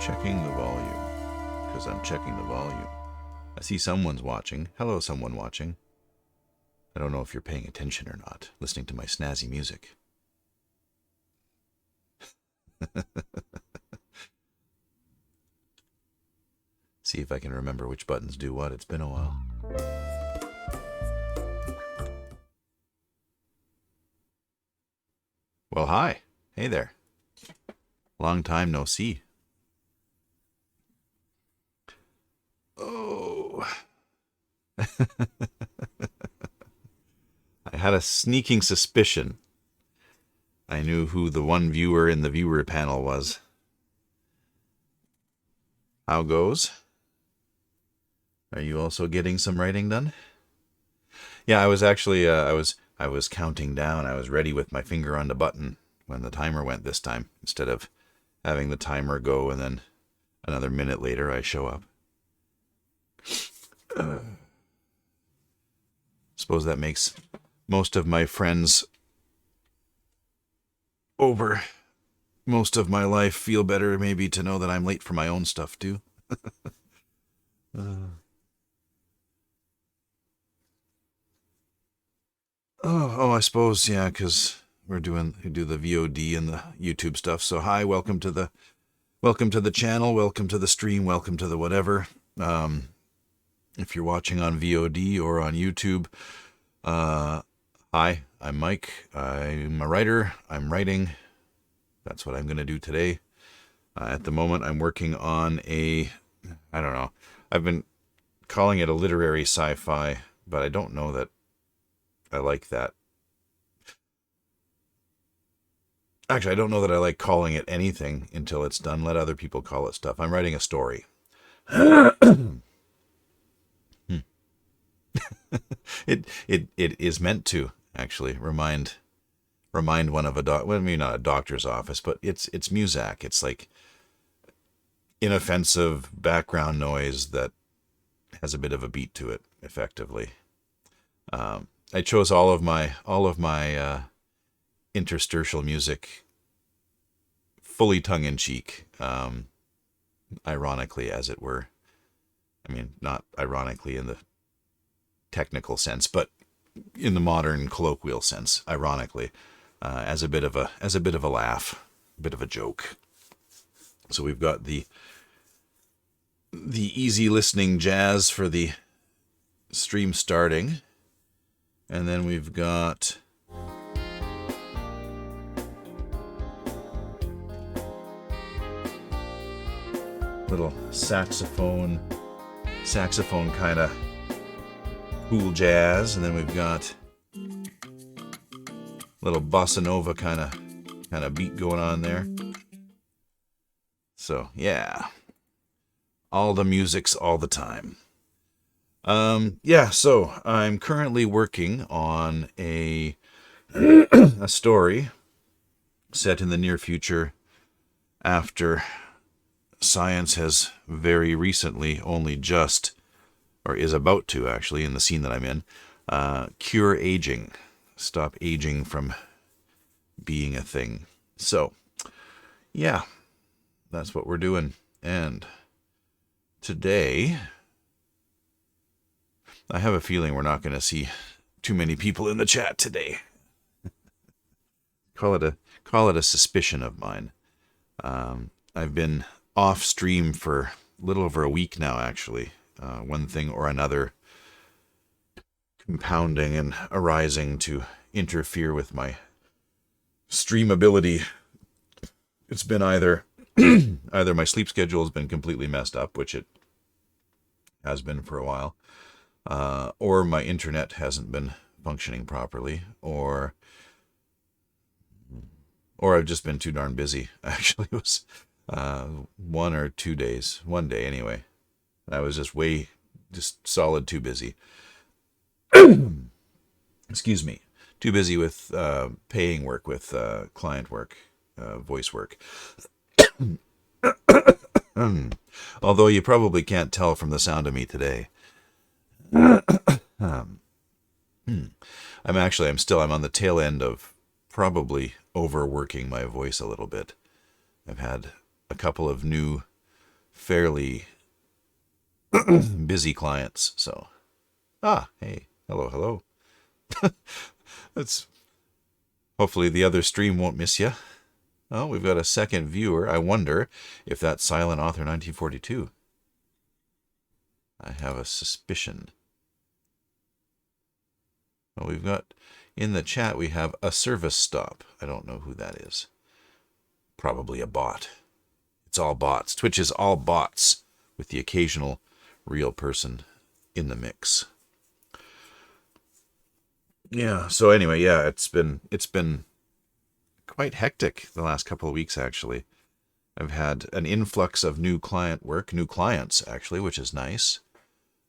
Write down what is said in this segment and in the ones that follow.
Checking the volume, because I'm checking the volume. I see someone's watching. Hello, someone watching. I don't know if you're paying attention or not, listening to my snazzy music. See if I can remember which buttons do what. It's been a while. Well, hi. Hey there. Long time no see. Oh. I had a sneaking suspicion. I knew who the one viewer in the viewer panel was. How goes? Are you also getting some writing done? Yeah, I was actually, I was counting down. I was ready with my finger on the button when the timer went this time, instead of having the timer go and then another minute later I show up. Suppose that makes most of my friends over most of my life feel better, maybe, to know that I'm late for my own stuff too. I suppose, yeah, because we do the VOD and the YouTube stuff. So hi, welcome to the channel, welcome to the stream, welcome to the whatever. If you're watching on VOD or on YouTube, hi, I'm Mike. I'm a writer. I'm writing. That's what I'm going to do today. At the moment, I'm working on I don't know. I've been calling it a literary sci-fi, but I don't know that I like that. Actually, I don't know that I like calling it anything until it's done. Let other people call it stuff. I'm writing a story. It is meant to actually remind one of not a doctor's office, but it's Muzak. It's like inoffensive background noise that has a bit of a beat to it, effectively. I chose all of my interstitial music fully tongue-in-cheek, ironically, as it were. I mean, not ironically in the technical sense, but in the modern colloquial sense, ironically, as a bit of a laugh, a bit of a joke. So we've got the easy listening jazz for the stream starting, and then we've got little saxophone kind of cool jazz, and then we've got little bossa nova kind of beat going on there. So yeah, all the music's all the time. So I'm currently working on a story set in the near future, after science has very recently only just, or is about to actually, in the scene that I'm in, cure aging, stop aging from being a thing. So yeah, that's what we're doing. And today, I have a feeling we're not going to see too many people in the chat today. Call it a suspicion of mine. I've been off stream for a little over a week now, actually. One thing or another compounding and arising to interfere with my streamability. It's been either my sleep schedule has been completely messed up, which it has been for a while, or my internet hasn't been functioning properly, or I've just been too darn busy. Actually, it was 1 or 2 days, one day anyway. I was just solid too busy. Excuse me. Too busy with paying work, with client work, voice work. Although you probably can't tell from the sound of me today. I'm on the tail end of probably overworking my voice a little bit. I've had a couple of new fairly busy clients. So, hey, hello. That's hopefully the other stream won't miss you. Oh, we've got a second viewer. I wonder if that's Silent Author 1942. I have a suspicion. Well, we've got in the chat, we have a service stop. I don't know who that is. Probably a bot. It's all bots. Twitch is all bots with the occasional real person in the mix. Yeah, so anyway, yeah, it's been quite hectic the last couple of weeks, actually. I've had an influx of new clients, actually, which is nice.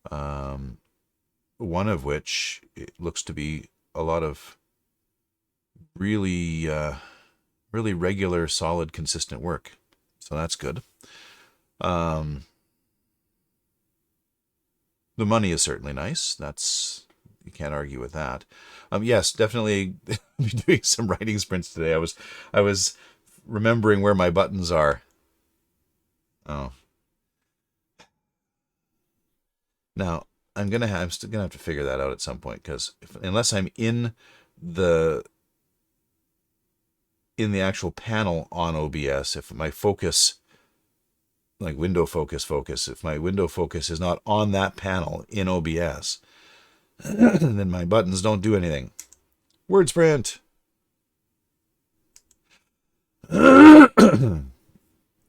One of which it looks to be a lot of really regular, solid, consistent work. So that's good. The money is certainly nice. You can't argue with that. Yes, definitely be doing some writing sprints today. I was remembering where my buttons are. Oh. Now, I'm still gonna have to figure that out at some point, because unless I'm in the actual panel on OBS, if my focus, like window focus, if my window focus is not on that panel in OBS, then my buttons don't do anything. Word sprint.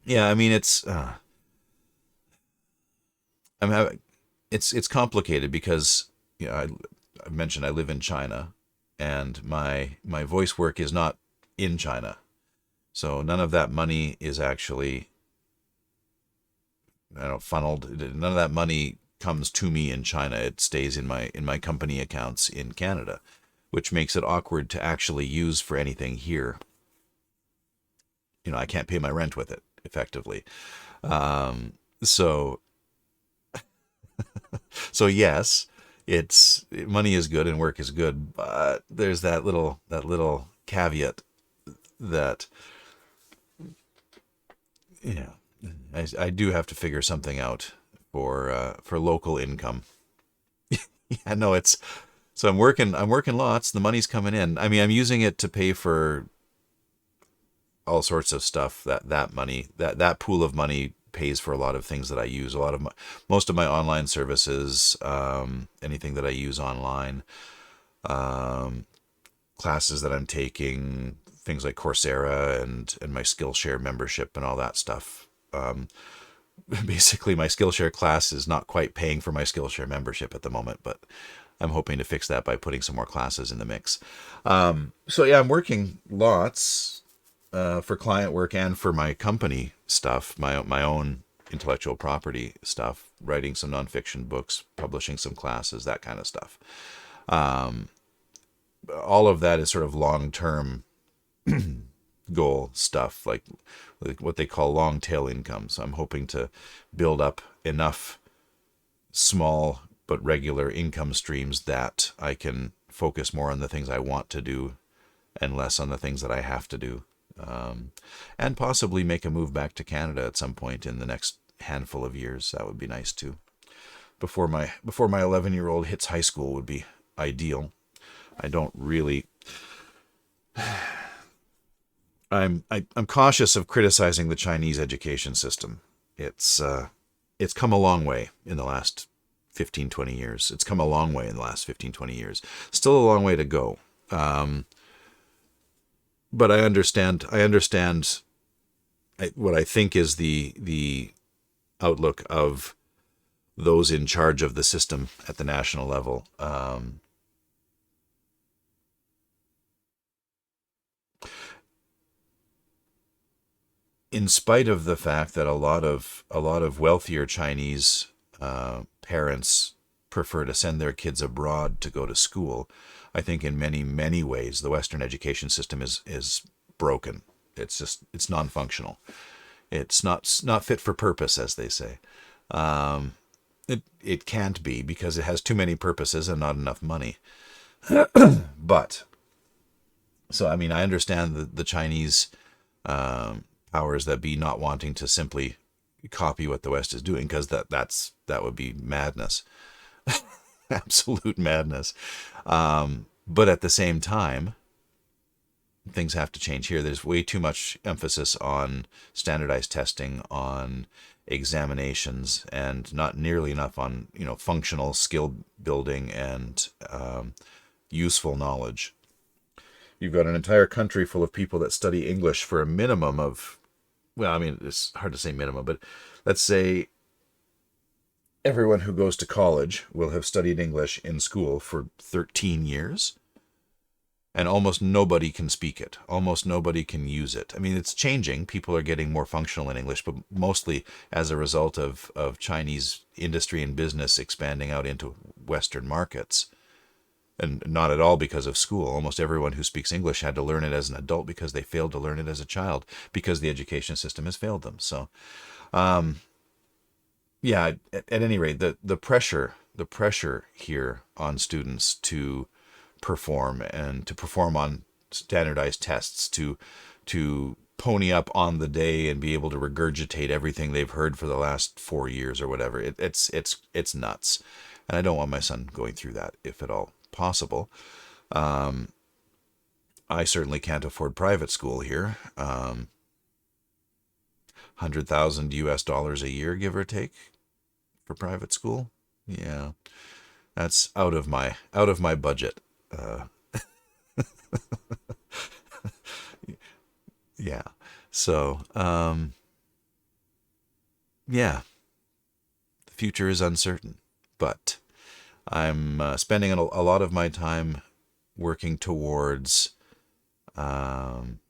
Yeah, I mean it's complicated because I mentioned I live in China, and my voice work is not in China, so none of that money is actually funneled. None of that money comes to me in China. It stays in my company accounts in Canada, which makes it awkward to actually use for anything here. I can't pay my rent with it effectively. So yes, money is good and work is good, but there's that little caveat that I do have to figure something out for local income. Yeah, no, so I'm working lots. The money's coming in. I mean, I'm using it to pay for all sorts of stuff. That money, that pool of money pays for a lot of things that I use. Most of my online services, anything that I use online, classes that I'm taking, things like Coursera and my Skillshare membership and all that stuff. Basically, my Skillshare class is not quite paying for my Skillshare membership at the moment, but I'm hoping to fix that by putting some more classes in the mix. So yeah, I'm working lots for client work and for my company stuff, my own intellectual property stuff, writing some nonfiction books, publishing some classes, that kind of stuff. All of that is sort of long-term goal stuff, like what they call long tail income. So I'm hoping to build up enough small but regular income streams that I can focus more on the things I want to do and less on the things that I have to do. And possibly make a move back to Canada at some point in the next handful of years. That would be nice too. Before my 11-year-old hits high school would be ideal. I don't really. I'm cautious of criticizing the Chinese education system. It's come a long way in the last 15, 20 years. It's come a long way in the last 15, 20 years. Still a long way to go. But I understand what I think is the outlook of those in charge of the system at the national level. In spite of the fact that a lot of wealthier Chinese parents prefer to send their kids abroad to go to school, I think in many ways the Western education system is broken. It's non-functional. It's not fit for purpose, as they say. It can't be, because it has too many purposes and not enough money. But so I mean, I understand the Chinese powers that be not wanting to simply copy what the West is doing, because that would be madness. Absolute madness. But at the same time, things have to change here. There's way too much emphasis on standardized testing, on examinations, and not nearly enough on, functional skill building and useful knowledge. You've got an entire country full of people that study English for a minimum of, well, I mean, it's hard to say minimum, but let's say everyone who goes to college will have studied English in school for 13 years, and almost nobody can speak it. Almost nobody can use it. I mean, it's changing. People are getting more functional in English, but mostly as a result of Chinese industry and business expanding out into Western markets. And not at all because of school. Almost everyone who speaks English had to learn it as an adult because they failed to learn it as a child, because the education system has failed them. So, yeah, at any rate, the pressure here on students to perform, and to perform on standardized tests, to pony up on the day and be able to regurgitate everything they've heard for the last 4 years or whatever. It's nuts, and I don't want my son going through that, if at all possible. I certainly can't afford private school here. $100,000 a year, give or take, for private school. Yeah, that's out of my budget. Yeah. So, yeah, the future is uncertain, but I'm spending a lot of my time working towards being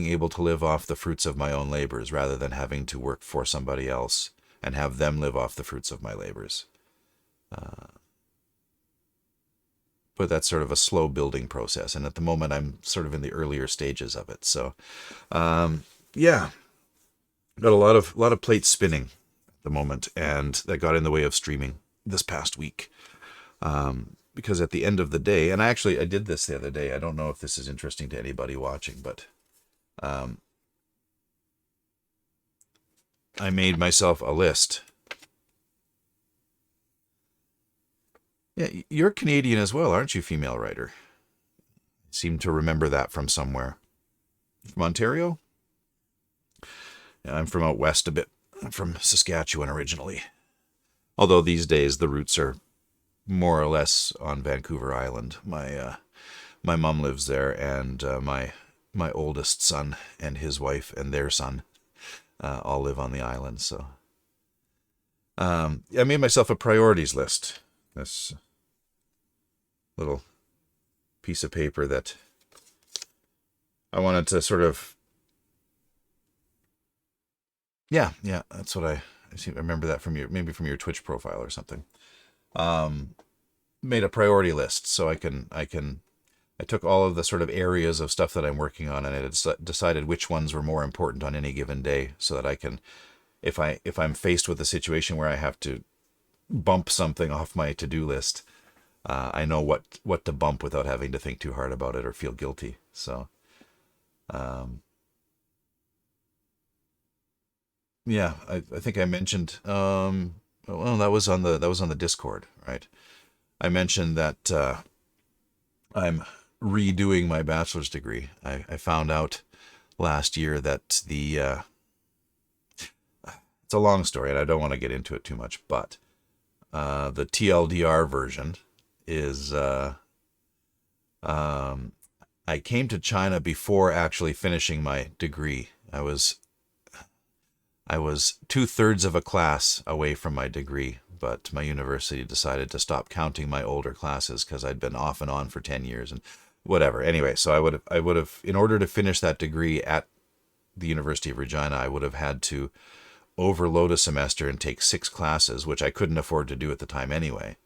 able to live off the fruits of my own labors, rather than having to work for somebody else and have them live off the fruits of my labors. But that's sort of a slow building process, and at the moment I'm sort of in the earlier stages of it. So, yeah, got a lot of plates spinning at the moment, and that got in the way of streaming this past week. Because at the end of the day, and I did this the other day. I don't know if this is interesting to anybody watching, but I made myself a list. Yeah, you're Canadian as well, aren't you, female writer? Seem to remember that from somewhere. From Ontario? Yeah, I'm from out west a bit. I'm from Saskatchewan originally. Although these days the roots are more or less on Vancouver Island. My mom lives there, and my oldest son and his wife and their son all live on the island. So I made myself a priorities list. This little piece of paper that I wanted to sort of, yeah, that's what I remember that from maybe from your Twitch profile or something. Made a priority list, so I took all of the sort of areas of stuff that I'm working on, and I decided which ones were more important on any given day, so that I can, if I'm faced with a situation where I have to bump something off my to-do list, I know what to bump without having to think too hard about it or feel guilty. So, yeah, I think I mentioned, well, that was on the Discord, right? I mentioned that I'm redoing my bachelor's degree. I found out last year that it's a long story, and I don't want to get into it too much, but the TLDR version is I came to China before actually finishing my degree. I was 2/3 of a class away from my degree, but my university decided to stop counting my older classes because I'd been off and on for 10 years and whatever. Anyway, so I would have, in order to finish that degree at the University of Regina, I would have had to overload a semester and take 6 classes, which I couldn't afford to do at the time anyway.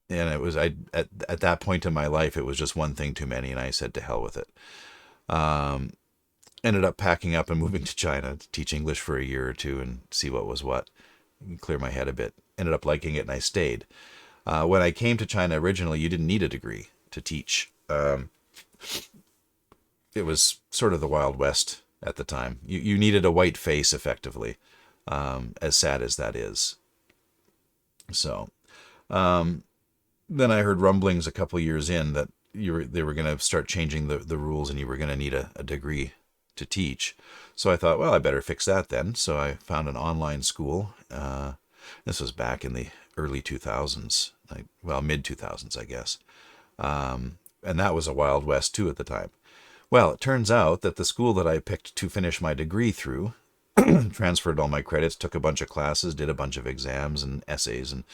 And it was, at that point in my life, it was just one thing too many, and I said to hell with it. Ended up packing up and moving to China to teach English for a year or two and see what was what, and clear my head a bit. Ended up liking it, and I stayed. When I came to China originally, you didn't need a degree to teach. It was sort of the Wild West at the time. You needed a white face, effectively, as sad as that is. So then I heard rumblings a couple years in that they were going to start changing the rules, and you were going to need a degree to teach. So I thought, well, I better fix that then. So I found an online school. This was back in the early 2000s, mid 2000s, I guess. And that was a Wild West too at the time. Well, it turns out that the school that I picked to finish my degree through transferred all my credits, took a bunch of classes, did a bunch of exams and essays and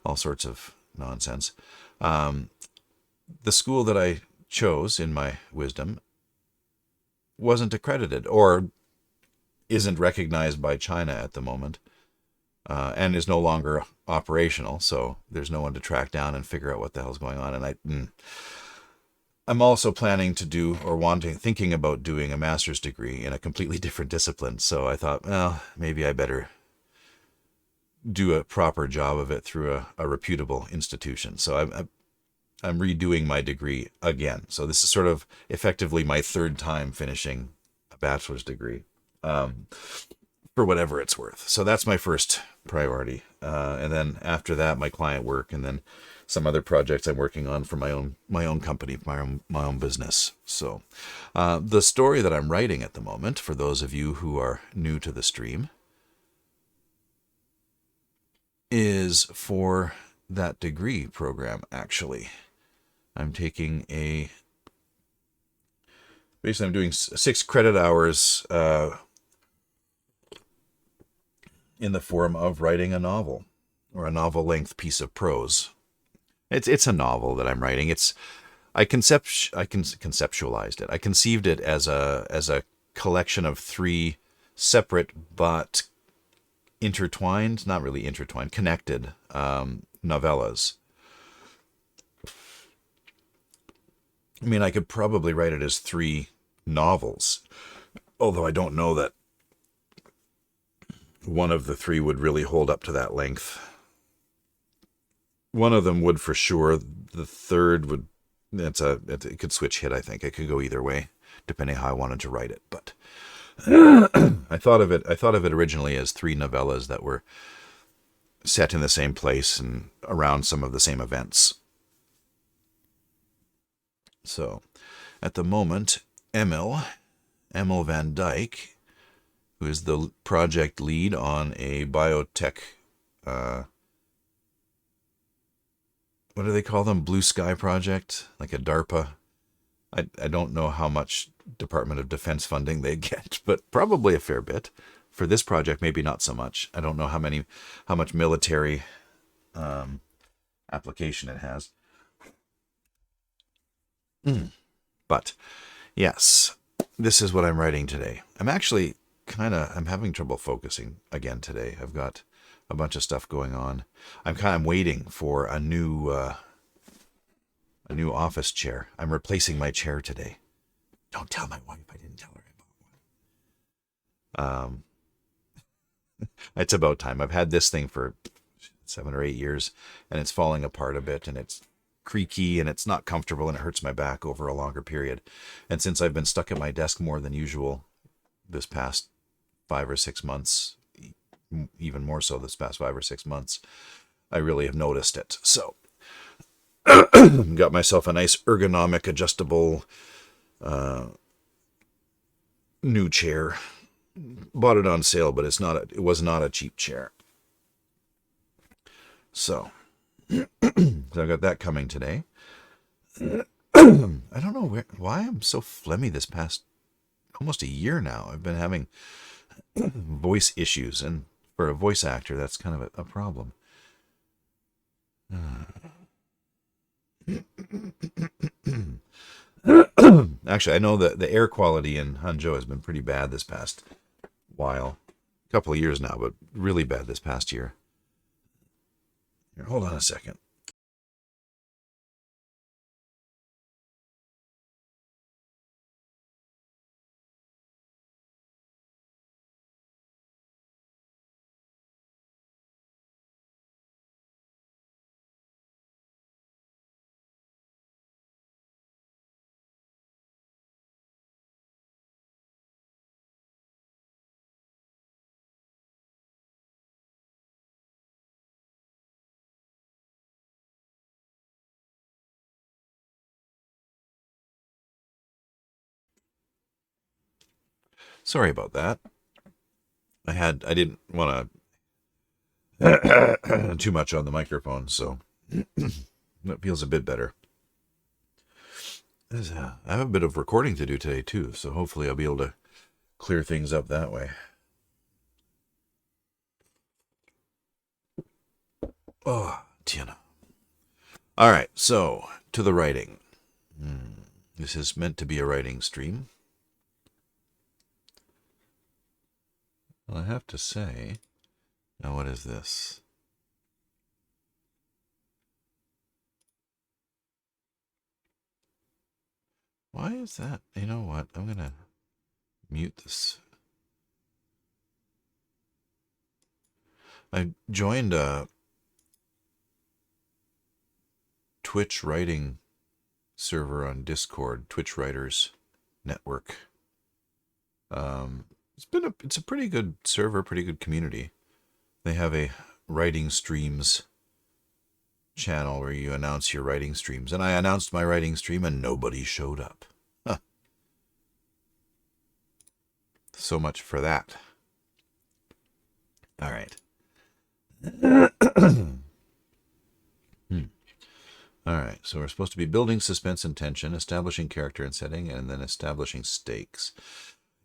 all sorts of nonsense. The school that I chose, in my wisdom, wasn't accredited, or isn't recognized by China at the moment, and is no longer operational. So there's no one to track down and figure out what the hell's going on. And I'm also planning to do, or thinking about doing, a master's degree in a completely different discipline. So I thought, well, maybe I better do a proper job of it through a reputable institution. So I'm redoing my degree again. So this is sort of effectively my third time finishing a bachelor's degree, for whatever it's worth. So that's my first priority. And then after that, my client work, and then some other projects I'm working on for my own company, my own business. So the story that I'm writing at the moment, for those of you who are new to the stream, is for that degree program, actually. I'm taking basically I'm doing 6 credit hours in the form of writing a novel, or a novel-length piece of prose. It's a novel that I'm writing. I conceptualized it. I conceived it as a collection of 3 separate but intertwined, not really intertwined, connected novellas. I mean, I could probably write it as 3 novels, although I don't know that one of the 3 would really hold up to that length. One of them would for sure. The third would, it could switch hit, I think. It could go either way, depending how I wanted to write it. But I thought of it originally as 3 novellas that were set in the same place and around some of the same events. So, at the moment, Emil Van Dyke, who is the project lead on a biotech, what do they call them? Blue Sky project, like a DARPA. I don't know how much Department of Defense funding they get, but probably a fair bit. For this project, maybe not so much. I don't know how much military application it has. But yes, this is what I'm writing today. I'm actually I'm having trouble focusing again today. I've got a bunch of stuff going on. I'm waiting for a new office chair. I'm replacing my chair today. Don't tell my wife I didn't tell her I bought one. It's about time. I've had this thing for 7 or 8 years, and it's falling apart a bit, and it's creaky, and it's not comfortable, and it hurts my back over a longer period. And since I've been stuck at my desk more than usual this past 5 or 6 months, even more so this past 5 or 6 months, I really have noticed it. So got myself a nice ergonomic, adjustable new chair. Bought it on sale, but it was not a cheap chair. So I got that coming today. I don't know why I'm so phlegmy this past almost a year now. I've been having voice issues, and for a voice actor, that's kind of a problem. Actually, I know that the air quality in Hangzhou has been pretty bad this past while. A couple of years now, but really bad this past year. Here, hold on a second. Sorry about that. I didn't want to too much on the microphone, so that feels a bit better. I have a bit of recording to do today too, so hopefully I'll be able to clear things up that way. Oh, Tiana. All right, so to the writing. This is meant to be a writing stream. Well, I have to say, now what is this? Why is that? You know what? I'm going to mute this. I joined a Twitch writing server on Discord, Twitch Writers Network. It's a pretty good server, pretty good community. They have a writing streams channel where you announce your writing streams, and I announced my writing stream and nobody showed up. Huh. So much for that. All right. All right, so we're supposed to be building suspense and tension, establishing character and setting, and then establishing stakes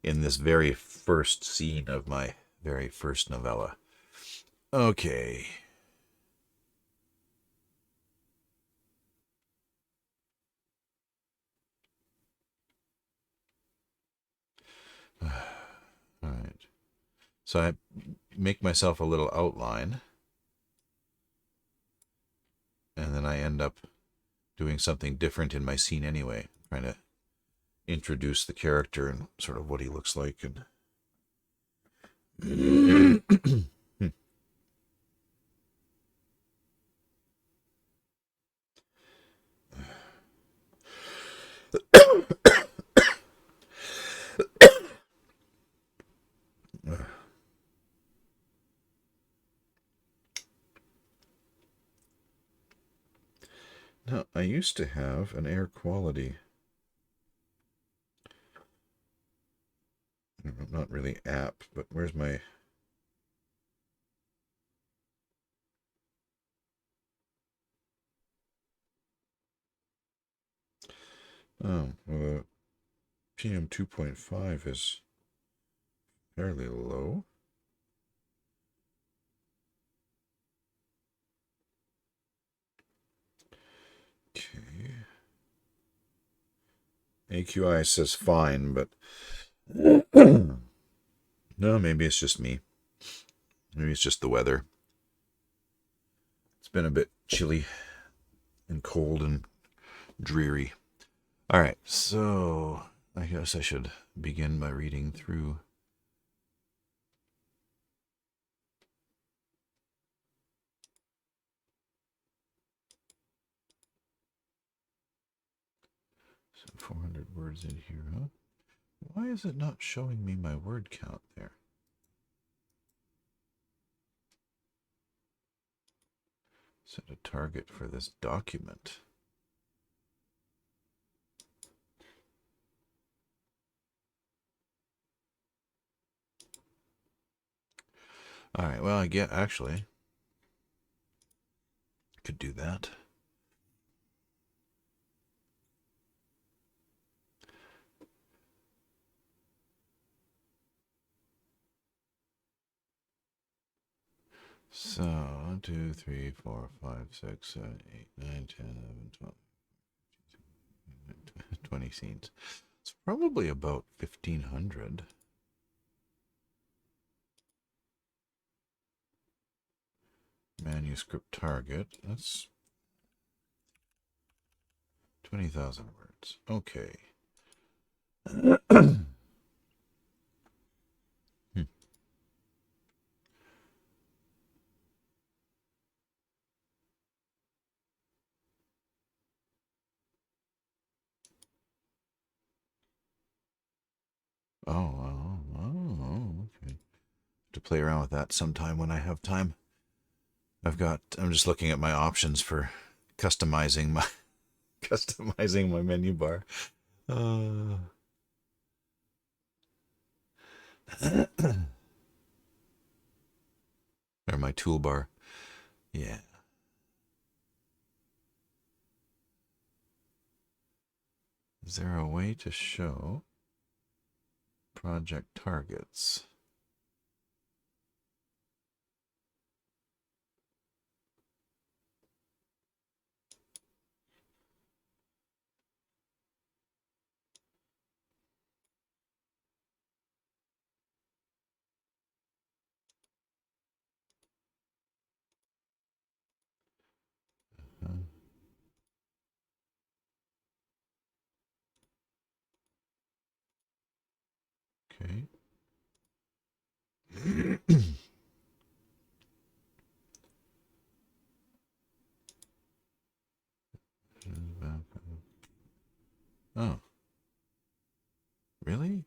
in this very first scene of my very first novella. Okay. All right. So I make myself a little outline, and then I end up doing something different in my scene anyway, trying to introduce the character and sort of what he looks like. And now, I used to have an air quality. Not really app, but where's my... Oh, well, PM 2.5 is fairly low. Okay. AQI says fine, but no, maybe it's just me. Maybe it's just the weather. It's been a bit chilly and cold and dreary. All right, so I guess I should begin by reading through. So 400 words in here, huh? Why is it not showing me my word count there? Set a target for this document. All right, well, I get actually could do that. So 1, 2, 3, 4, 5, 6, 7, 8, 9, 10, 11, 12, 20 scenes. It's probably about 1,500. Manuscript target. That's 20,000 words. Okay. Okay. To play around with that sometime when I have time. I'm just looking at my options for customizing my menu bar. Or my toolbar. Yeah. Is there a way to show project targets? Okay. Oh, really?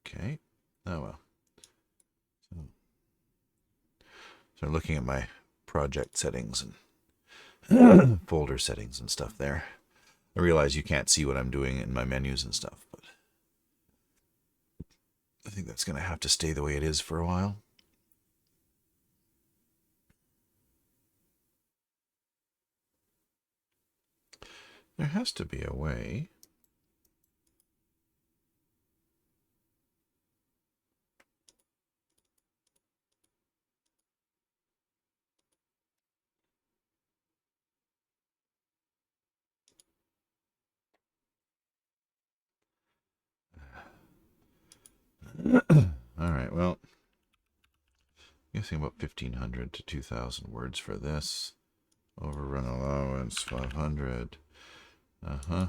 Okay. Oh well. So looking at my project settings and folder settings and stuff there. I realize you can't see what I'm doing in my menus and stuff, but I think that's going to have to stay the way it is for a while. There has to be a way. All right, well, I'm guessing about 1,500 to 2,000 words for this. Overrun allowance, 500. Uh-huh.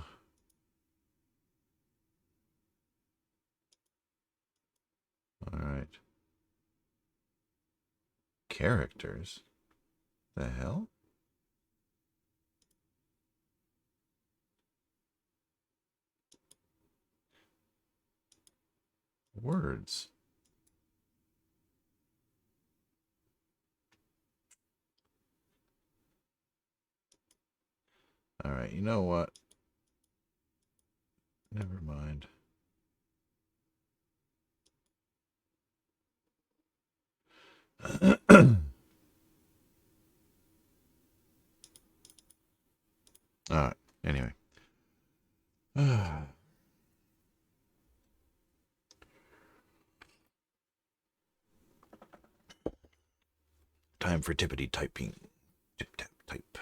All right. Characters? The hell? Words. All right, you know what? Never mind. All right, anyway. Time for tippity typing. Tip tap type.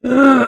Mm.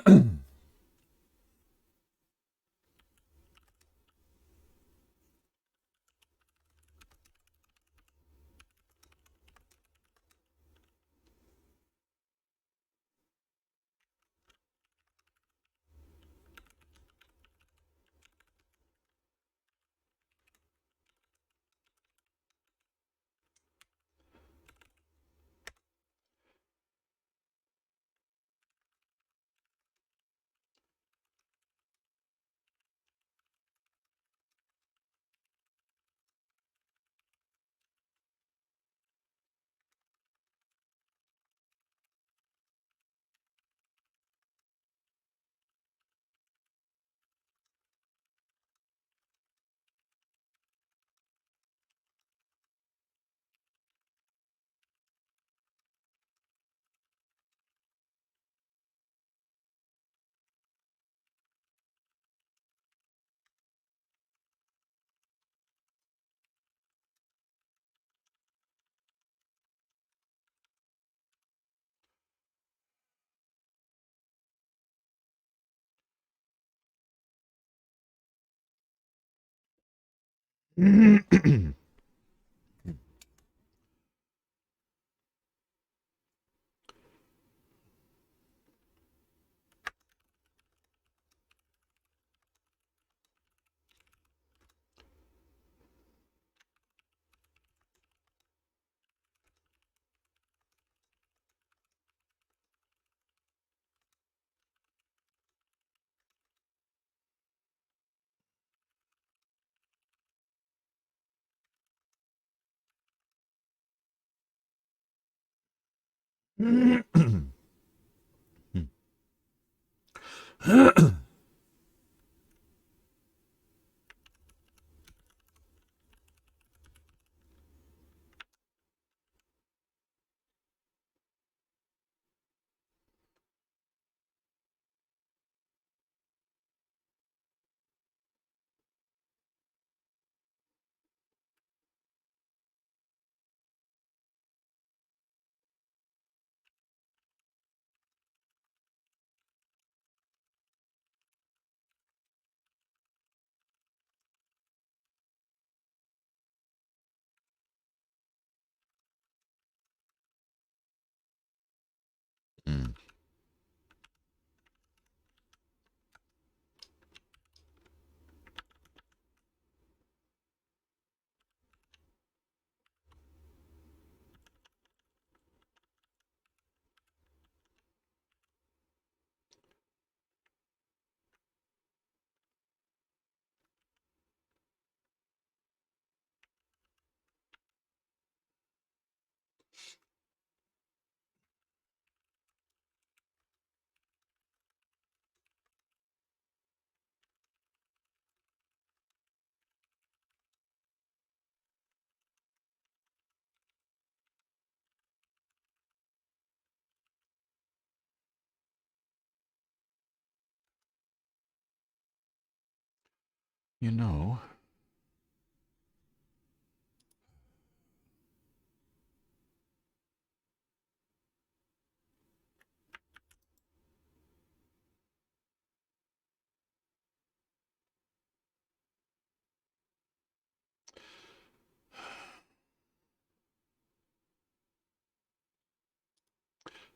You know,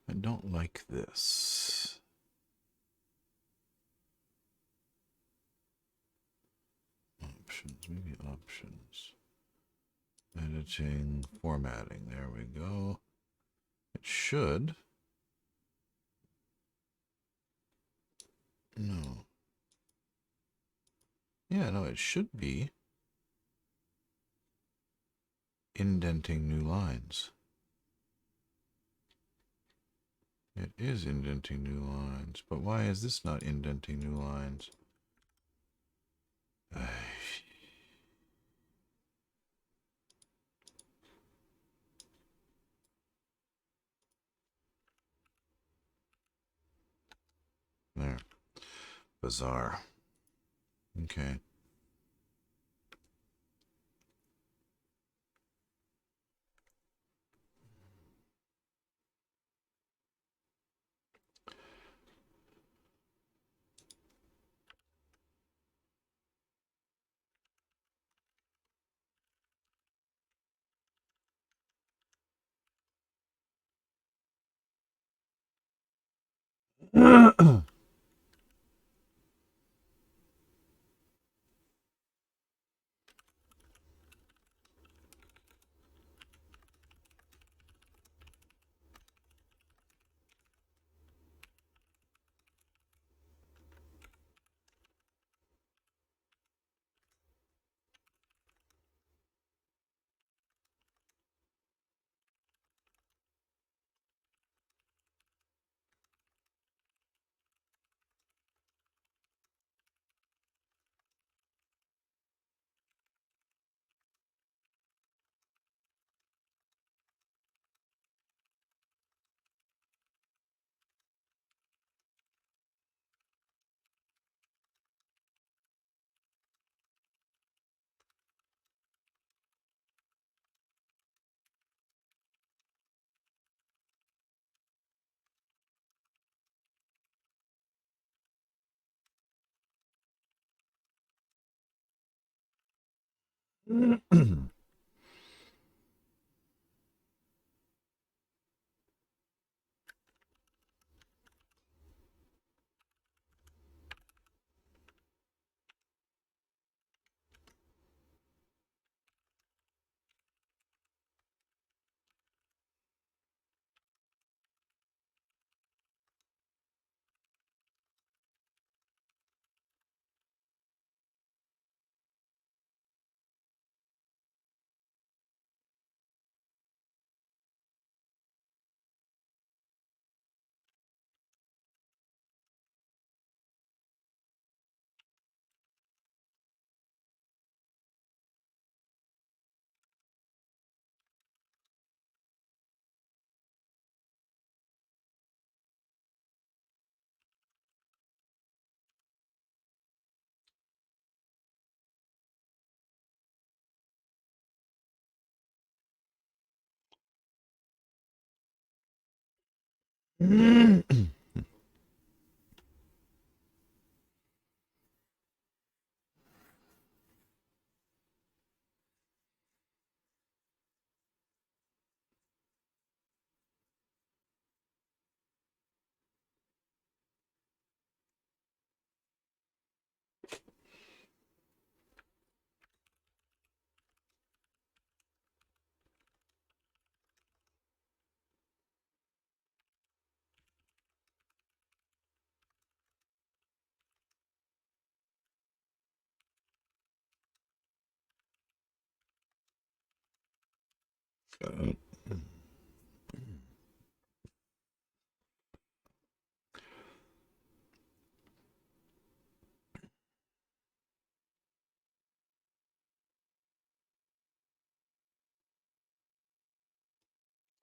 I don't like this. Options, maybe options. Editing, formatting. There we go. It should. No. Yeah, no, it should be indenting new lines. It is indenting new lines, but why is this not indenting new lines? There. Bizarre. Okay.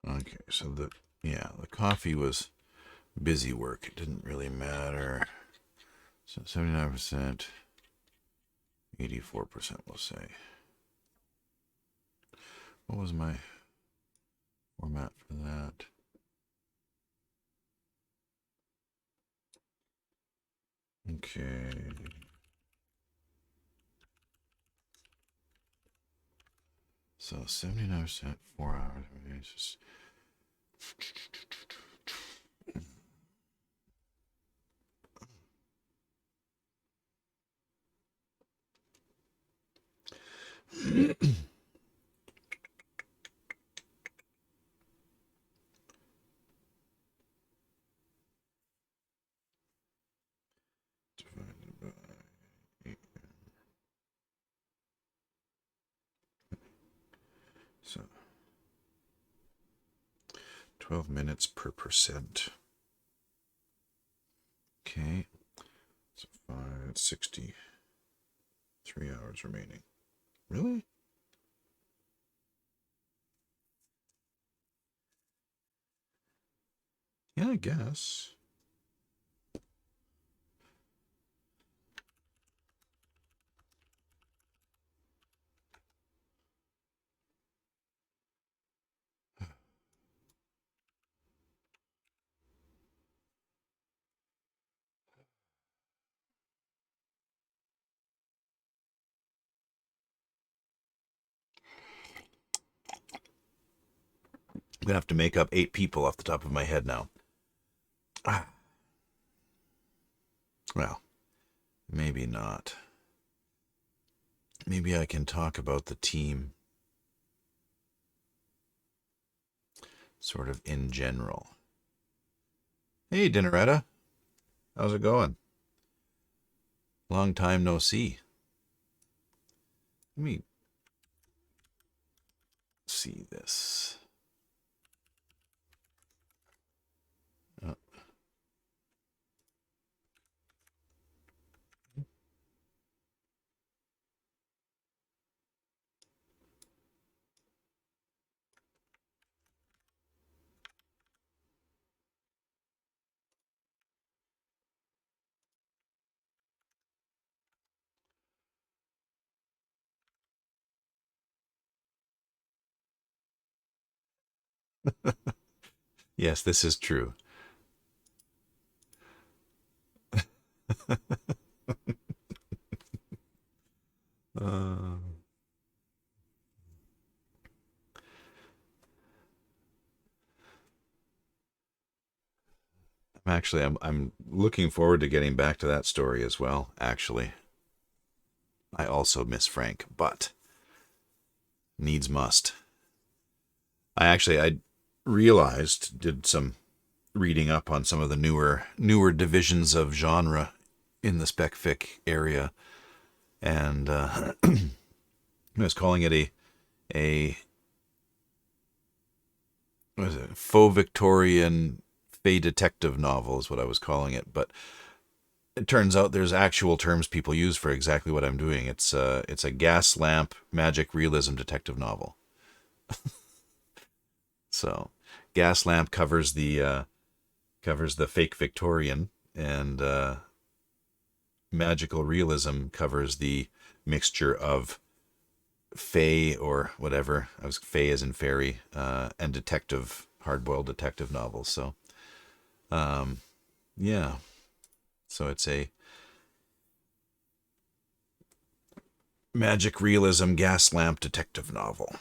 Okay, so the coffee was busy work. It didn't really matter. So 79%, 84%, we'll say. What was my format for that? Okay. So 79%, 4 hours. It's just... divided by 8. So 12 minutes per percent. Okay. So 63 hours remaining. Really? Yeah, I guess. I'm gonna have to make up 8 people off the top of my head now. Ah. Well, maybe not. Maybe I can talk about the team sort of in general. Hey, Dinneretta. How's it going? Long time no see. Let me see this. Uh, yes, this is true. uh, I'm looking forward to getting back to that story as well. Actually, I also miss Frank, but needs must. I realized, did some reading up on some of the newer divisions of genre in the spec fic area, and I was calling it a what is it, faux Victorian fey detective novel is what I was calling it, but it turns out there's actual terms people use for exactly what I'm doing. It's a gas lamp magic realism detective novel. So, gas lamp covers the fake Victorian, and magical realism covers the mixture of fey or whatever. I was fey as in fairy, and detective, hard-boiled detective novels. So, um, yeah. So it's a magic realism gas lamp detective novel.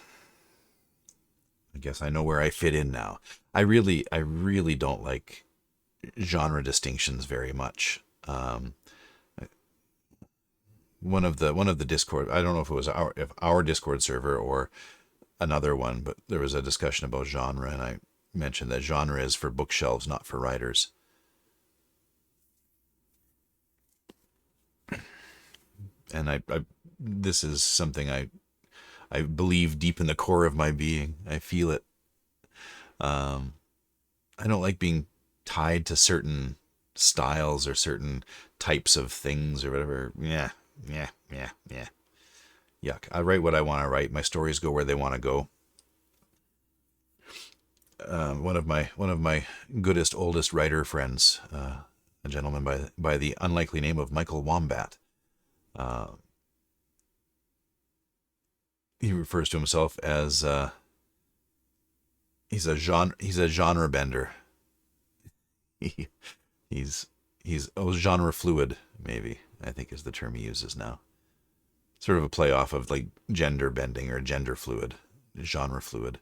I guess I know where I fit in now. I really don't like genre distinctions very much. One of the Discord, I don't know if it was our Discord server or another one, but there was a discussion about genre, and I mentioned that genre is for bookshelves, not for writers. And I this is something I believe deep in the core of my being. I feel it. Um, I don't like being tied to certain styles or certain types of things or whatever. Yeah, yeah, yeah, yeah. Yuck. I write what I want to write. My stories go where they want to go. One of my goodest oldest writer friends, a gentleman by the unlikely name of Michael Wombat. Uh, he refers to himself as he's a genre bender. He, he's genre fluid, maybe, I think is the term he uses now. Sort of a play off of like gender bending or gender fluid, genre fluid.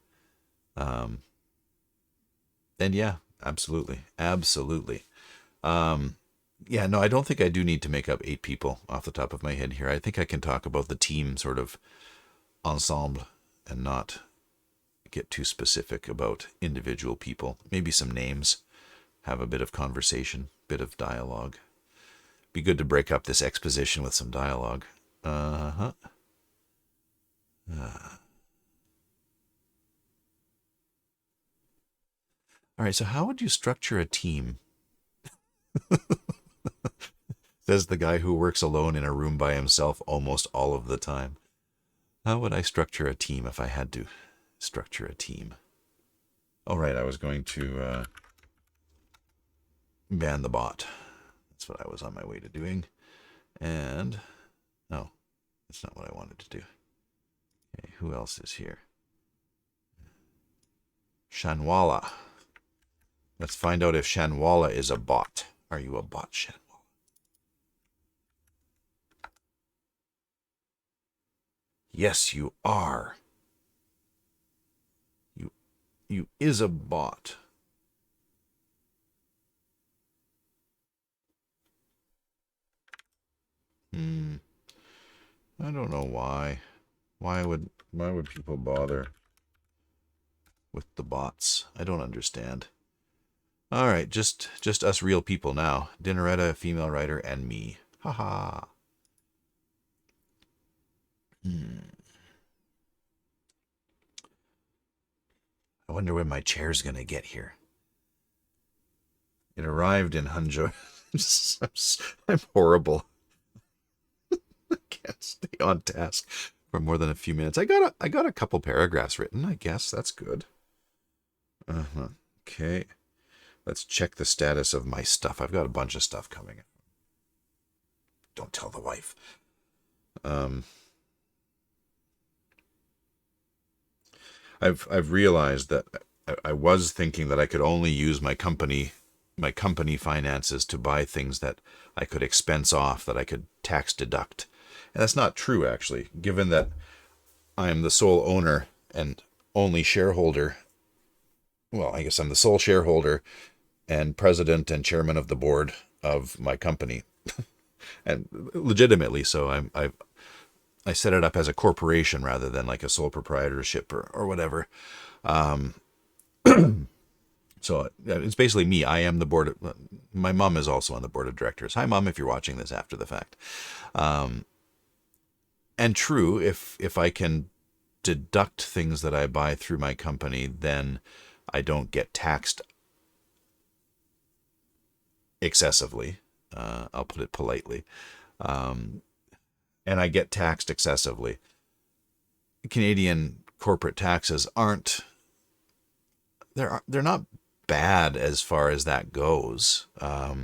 Um, and yeah, absolutely, absolutely. Um, yeah, no, I don't think I do need to make up 8 people off the top of my head here. I think I can talk about the team sort of ensemble and not get too specific about individual people. Maybe some names, have a bit of conversation, bit of dialogue. Be good to break up this exposition with some dialogue. Uh huh. All right, so how would you structure a team? Says the guy who works alone in a room by himself almost all of the time. How would I structure a team if I had to structure a team? All right, I was going to ban the bot. That's what I was on my way to doing. And, no, that's not what I wanted to do. Okay, who else is here? Shanwala. Let's find out if Shanwala is a bot. Are you a bot, Shanwala? Yes, you are. You you is a bot. I don't know why. Why would people bother with the bots? I don't understand. All right, just us real people now. Dinneretta, female writer, and me. Haha. I wonder when my chair's gonna get here. It arrived in Hangzhou. I'm horrible. I can't stay on task for more than a few minutes. I got a couple paragraphs written. I guess that's good. Okay. Let's check the status of my stuff. I've got a bunch of stuff coming. Don't tell the wife. I've realized that I was thinking that I could only use my company finances to buy things that I could expense off, that I could tax deduct. And that's not true, actually, given that I'm the sole owner and only shareholder. Well, I guess I'm the sole shareholder and president and chairman of the board of my company. And legitimately so. I set it up as a corporation rather than like a sole proprietorship or whatever. So it's basically me. I am the board. My mom is also on the board of directors. Hi, Mom, if you're watching this after the fact. And true, if I can deduct things that I buy through my company, then I don't get taxed excessively. I'll put it politely. And I get taxed excessively. Canadian corporate taxes aren't. They're not bad as far as that goes. I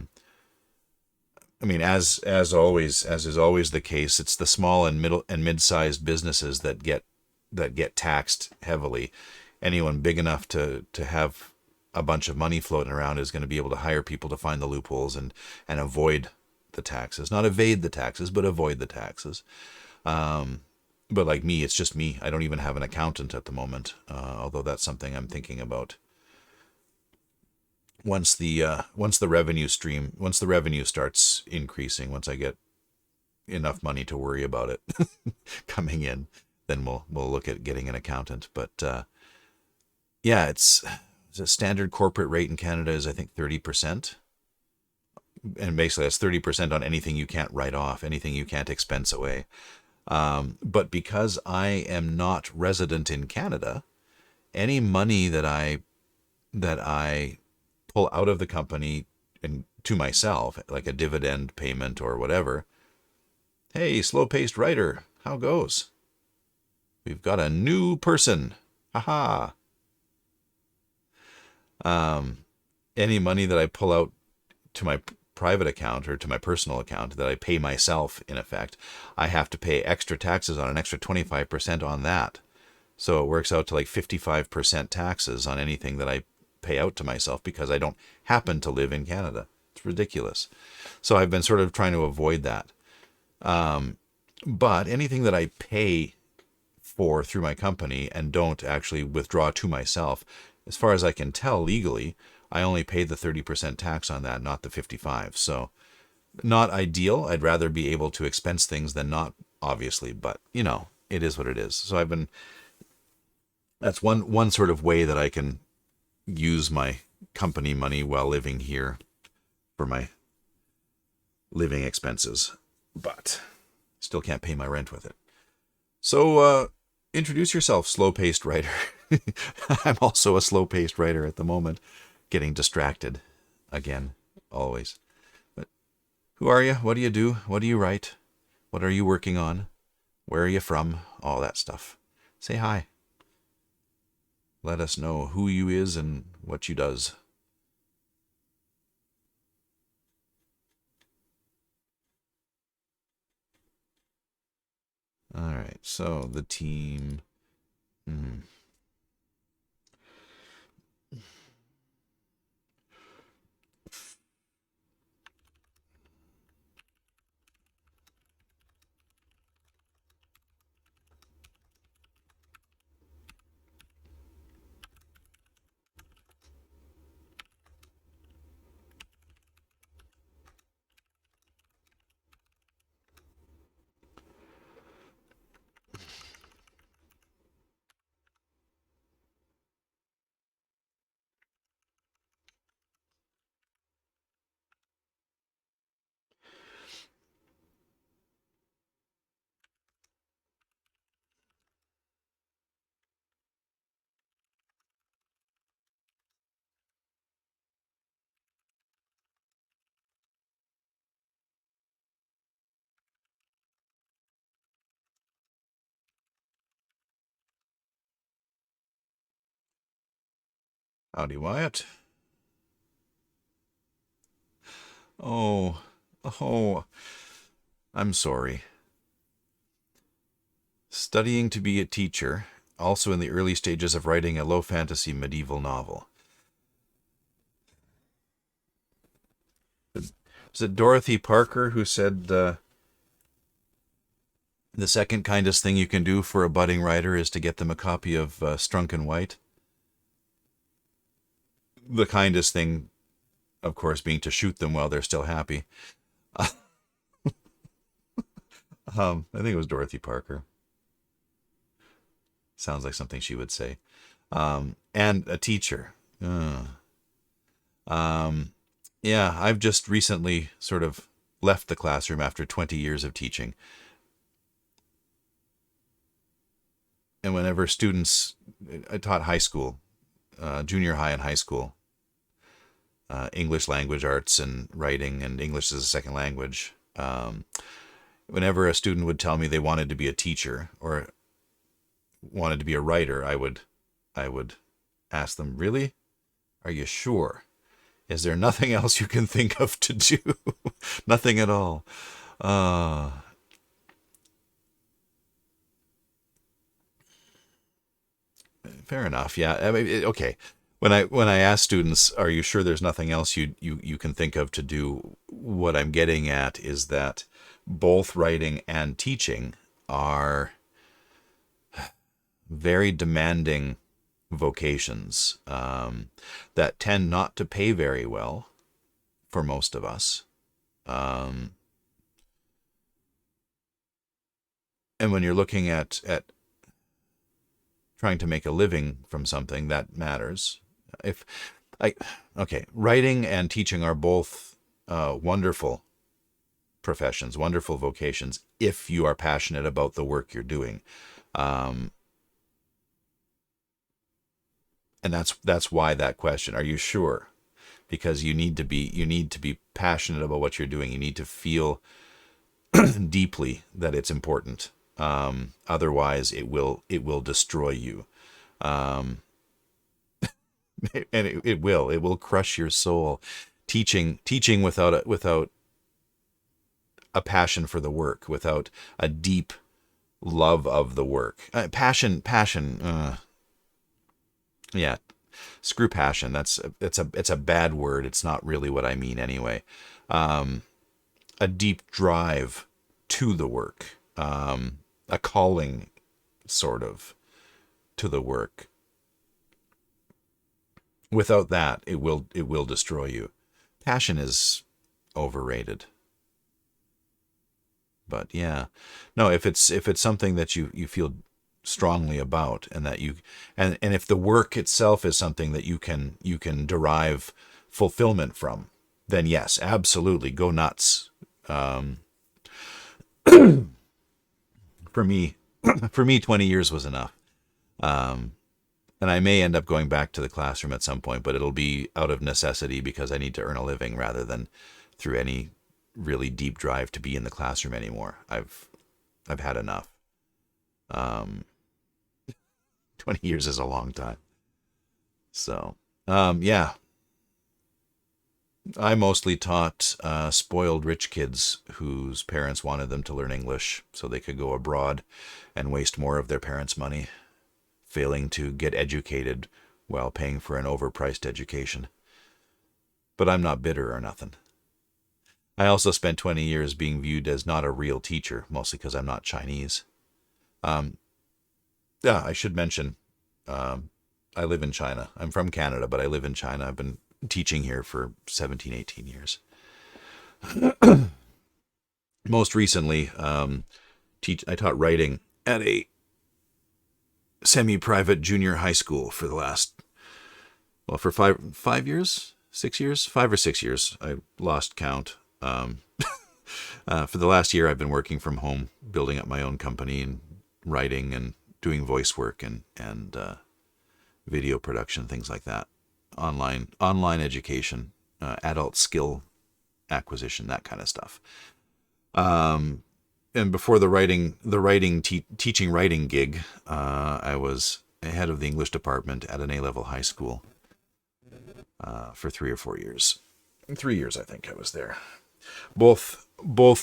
mean, as always, as is always the case, it's the small and mid-sized businesses that get taxed heavily. Anyone big enough to have a bunch of money floating around is going to be able to hire people to find the loopholes and avoid the taxes. Not evade the taxes, but avoid the taxes. But like me, it's just me. I don't even have an accountant at the moment, although that's something I'm thinking about. Once the revenue starts increasing, once I get enough money to worry about it coming in, then we'll look at getting an accountant. But yeah, it's a standard corporate rate in Canada is I think 30%, and basically that's 30% on anything you can't write off, anything you can't expense away. But because I am not resident in Canada, any money that I pull out of the company and to myself, like a dividend payment or whatever. Hey, slow-paced writer, how goes? We've got a new person. Haha. Any money that I pull out to my private account or to my personal account that I pay myself, in effect, I have to pay extra taxes on an extra 25% on that. So it works out to like 55% taxes on anything that I pay out to myself because I don't happen to live in Canada. It's ridiculous. So I've been sort of trying to avoid that. But anything that I pay for through my company and don't actually withdraw to myself, as far as I can tell legally, I only pay the 30% tax on that, not the 55. So not ideal. I'd rather be able to expense things than not, obviously, but it is what it is. So that's one sort of way that I can use my company money while living here for my living expenses, but still can't pay my rent with it. So introduce yourself, slow-paced writer. I'm also a slow-paced writer at the moment, getting distracted again, always. But who are you? What do you do? What do you write? What are you working on? Where are you from? All that stuff. Say hi. Let us know who you is and what you does. All right, so the team. Howdy, Wyatt. Oh, oh, I'm sorry. Studying to be a teacher, also in the early stages of writing a low fantasy medieval novel. Was it Dorothy Parker who said the second kindest thing you can do for a budding writer is to get them a copy of Strunk and White? The kindest thing, of course, being to shoot them while they're still happy. I think it was Dorothy Parker. Sounds like something she would say. And a teacher. Yeah, I've just recently sort of left the classroom after 20 years of teaching. And whenever students, I taught high school, junior high and high school, English language arts and writing and English as a second language. Whenever a student would tell me they wanted to be a teacher or wanted to be a writer, I would ask them, really? Are you sure? Is there nothing else you can think of to do? Nothing at all. Fair enough. Yeah. I mean, okay. When I ask students, are you sure there's nothing else you can think of to do? What I'm getting at is that both writing and teaching are very demanding vocations that tend not to pay very well for most of us. And when you're looking at trying to make a living from something, that matters. If I Okay, writing and teaching are both wonderful professions, wonderful vocations, if you are passionate about the work you're doing. Um, and that's why that question, are you sure? Because you need to be passionate about what you're doing. You need to feel deeply that it's important. Otherwise it will destroy you. Um, and it will crush your soul. Teaching without a passion for the work, without a deep love of the work. Passion. Yeah, screw passion. It's a bad word. It's not really what I mean anyway. Um, a deep drive to the work, a calling, sort of, to the work. Without that, it will destroy you. Passion is overrated. But yeah, no. If it's something that you feel strongly about, and that and if the work itself is something that you can derive fulfillment from, then yes, absolutely, go nuts. Um, for me, for me, 20 years was enough. Um, and I may end up going back to the classroom at some point, but it'll be out of necessity because I need to earn a living rather than through any really deep drive to be in the classroom anymore. I've had enough. Um, 20 years is a long time. So, yeah, I mostly taught spoiled rich kids whose parents wanted them to learn English so they could go abroad and waste more of their parents' money, failing to get educated while paying for an overpriced education. But I'm not bitter or nothing. I also spent 20 years being viewed as not a real teacher, mostly because I'm not Chinese. Um, yeah, I should mention, um, I live in China. I'm from Canada, but I live in China. I've been teaching here for 17, 18 years. Most recently, I taught writing at a semi-private junior high school for the last, well, for 5 years, 6 years, 5 or 6 years. I lost count. For the last year, I've been working from home, building up my own company and writing and doing voice work and video production, things like that. Online education, adult skill acquisition, that kind of stuff. Um, and before teaching writing gig, I was head of the English department at an A-level high school. for 3 or 4 years. 3 years, I think I was there. Both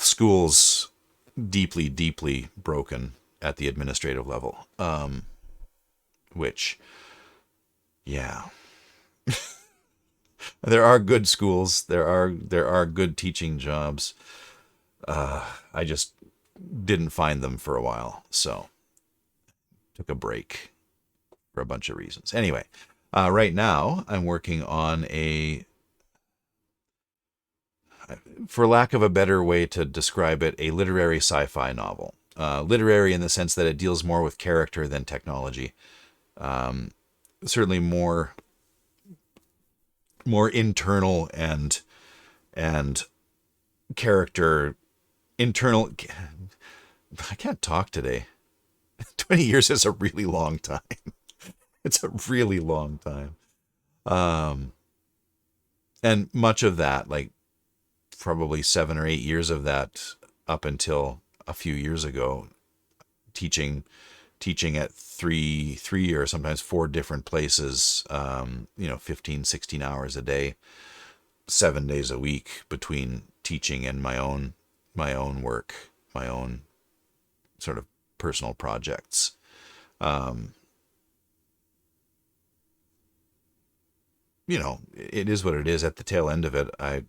schools deeply, deeply broken at the administrative level. Which, yeah, there are good schools. There are good teaching jobs. I just didn't find them for a while, so took a break for a bunch of reasons. Anyway, right now I'm working on for lack of a better way to describe it, a literary sci-fi novel. Literary in the sense that it deals more with character than technology. Certainly more internal and character internal. I can't talk today. 20 years is a really long time. It's a really long time. And much of that, like probably 7 or 8 years of that up until a few years ago, teaching at three or sometimes 4 different places, 15, 16 hours a day, 7 days a week between teaching and my own work, my own sort of personal projects. It is what it is. At the tail end of it, I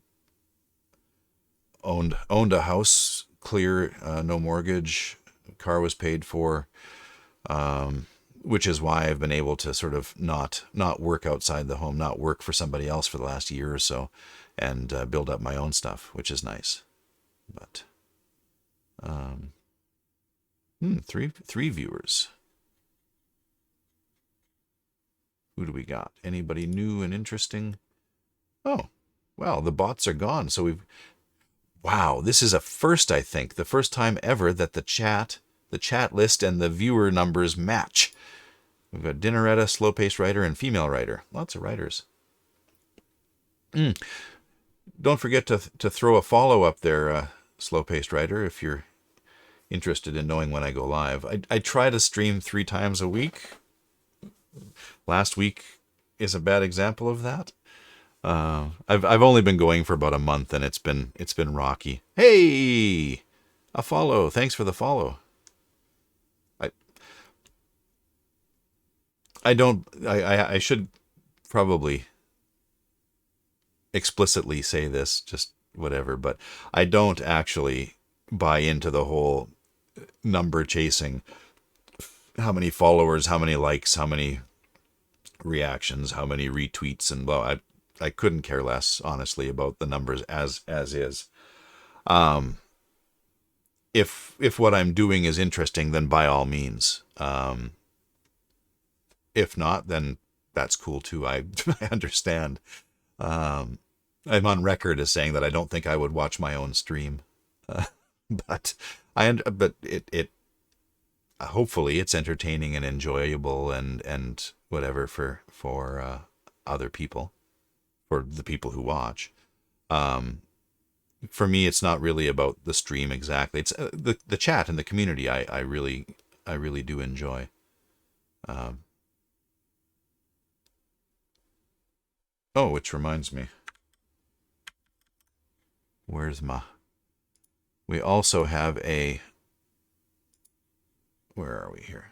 owned a house, clear, no mortgage, car was paid for, which is why I've been able to sort of not work outside the home, not work for somebody else for the last year or so, and build up my own stuff, which is nice. But three viewers. Who do we got? Anybody new and interesting? Oh, well, the bots are gone. So wow, this is a first, I think. The first time ever that the chat list and the viewer numbers match. We've got Dinneretta, Slow Paced Writer, and Female Writer. Lots of writers. Don't forget to throw a follow up there, Slow Paced Writer, if you're interested in knowing when I go live. I try to stream 3 times a week. Last week is a bad example of that. I've only been going for about a month, and it's been rocky. Hey, a follow. Thanks for the follow. I should probably explicitly say this, just whatever, but I don't actually buy into the whole number chasing. How many followers, how many likes, how many reactions, how many retweets, and blah. I couldn't care less, honestly, about the numbers as is. If what I'm doing is interesting, then by all means. If not, then that's cool too. I understand. I'm on record as saying that I don't think I would watch my own stream, but it hopefully it's entertaining and enjoyable and whatever for other people, for the people who watch. For me, it's not really about the stream exactly. It's the chat and the community. I really do enjoy. Which reminds me. We also have where are we here?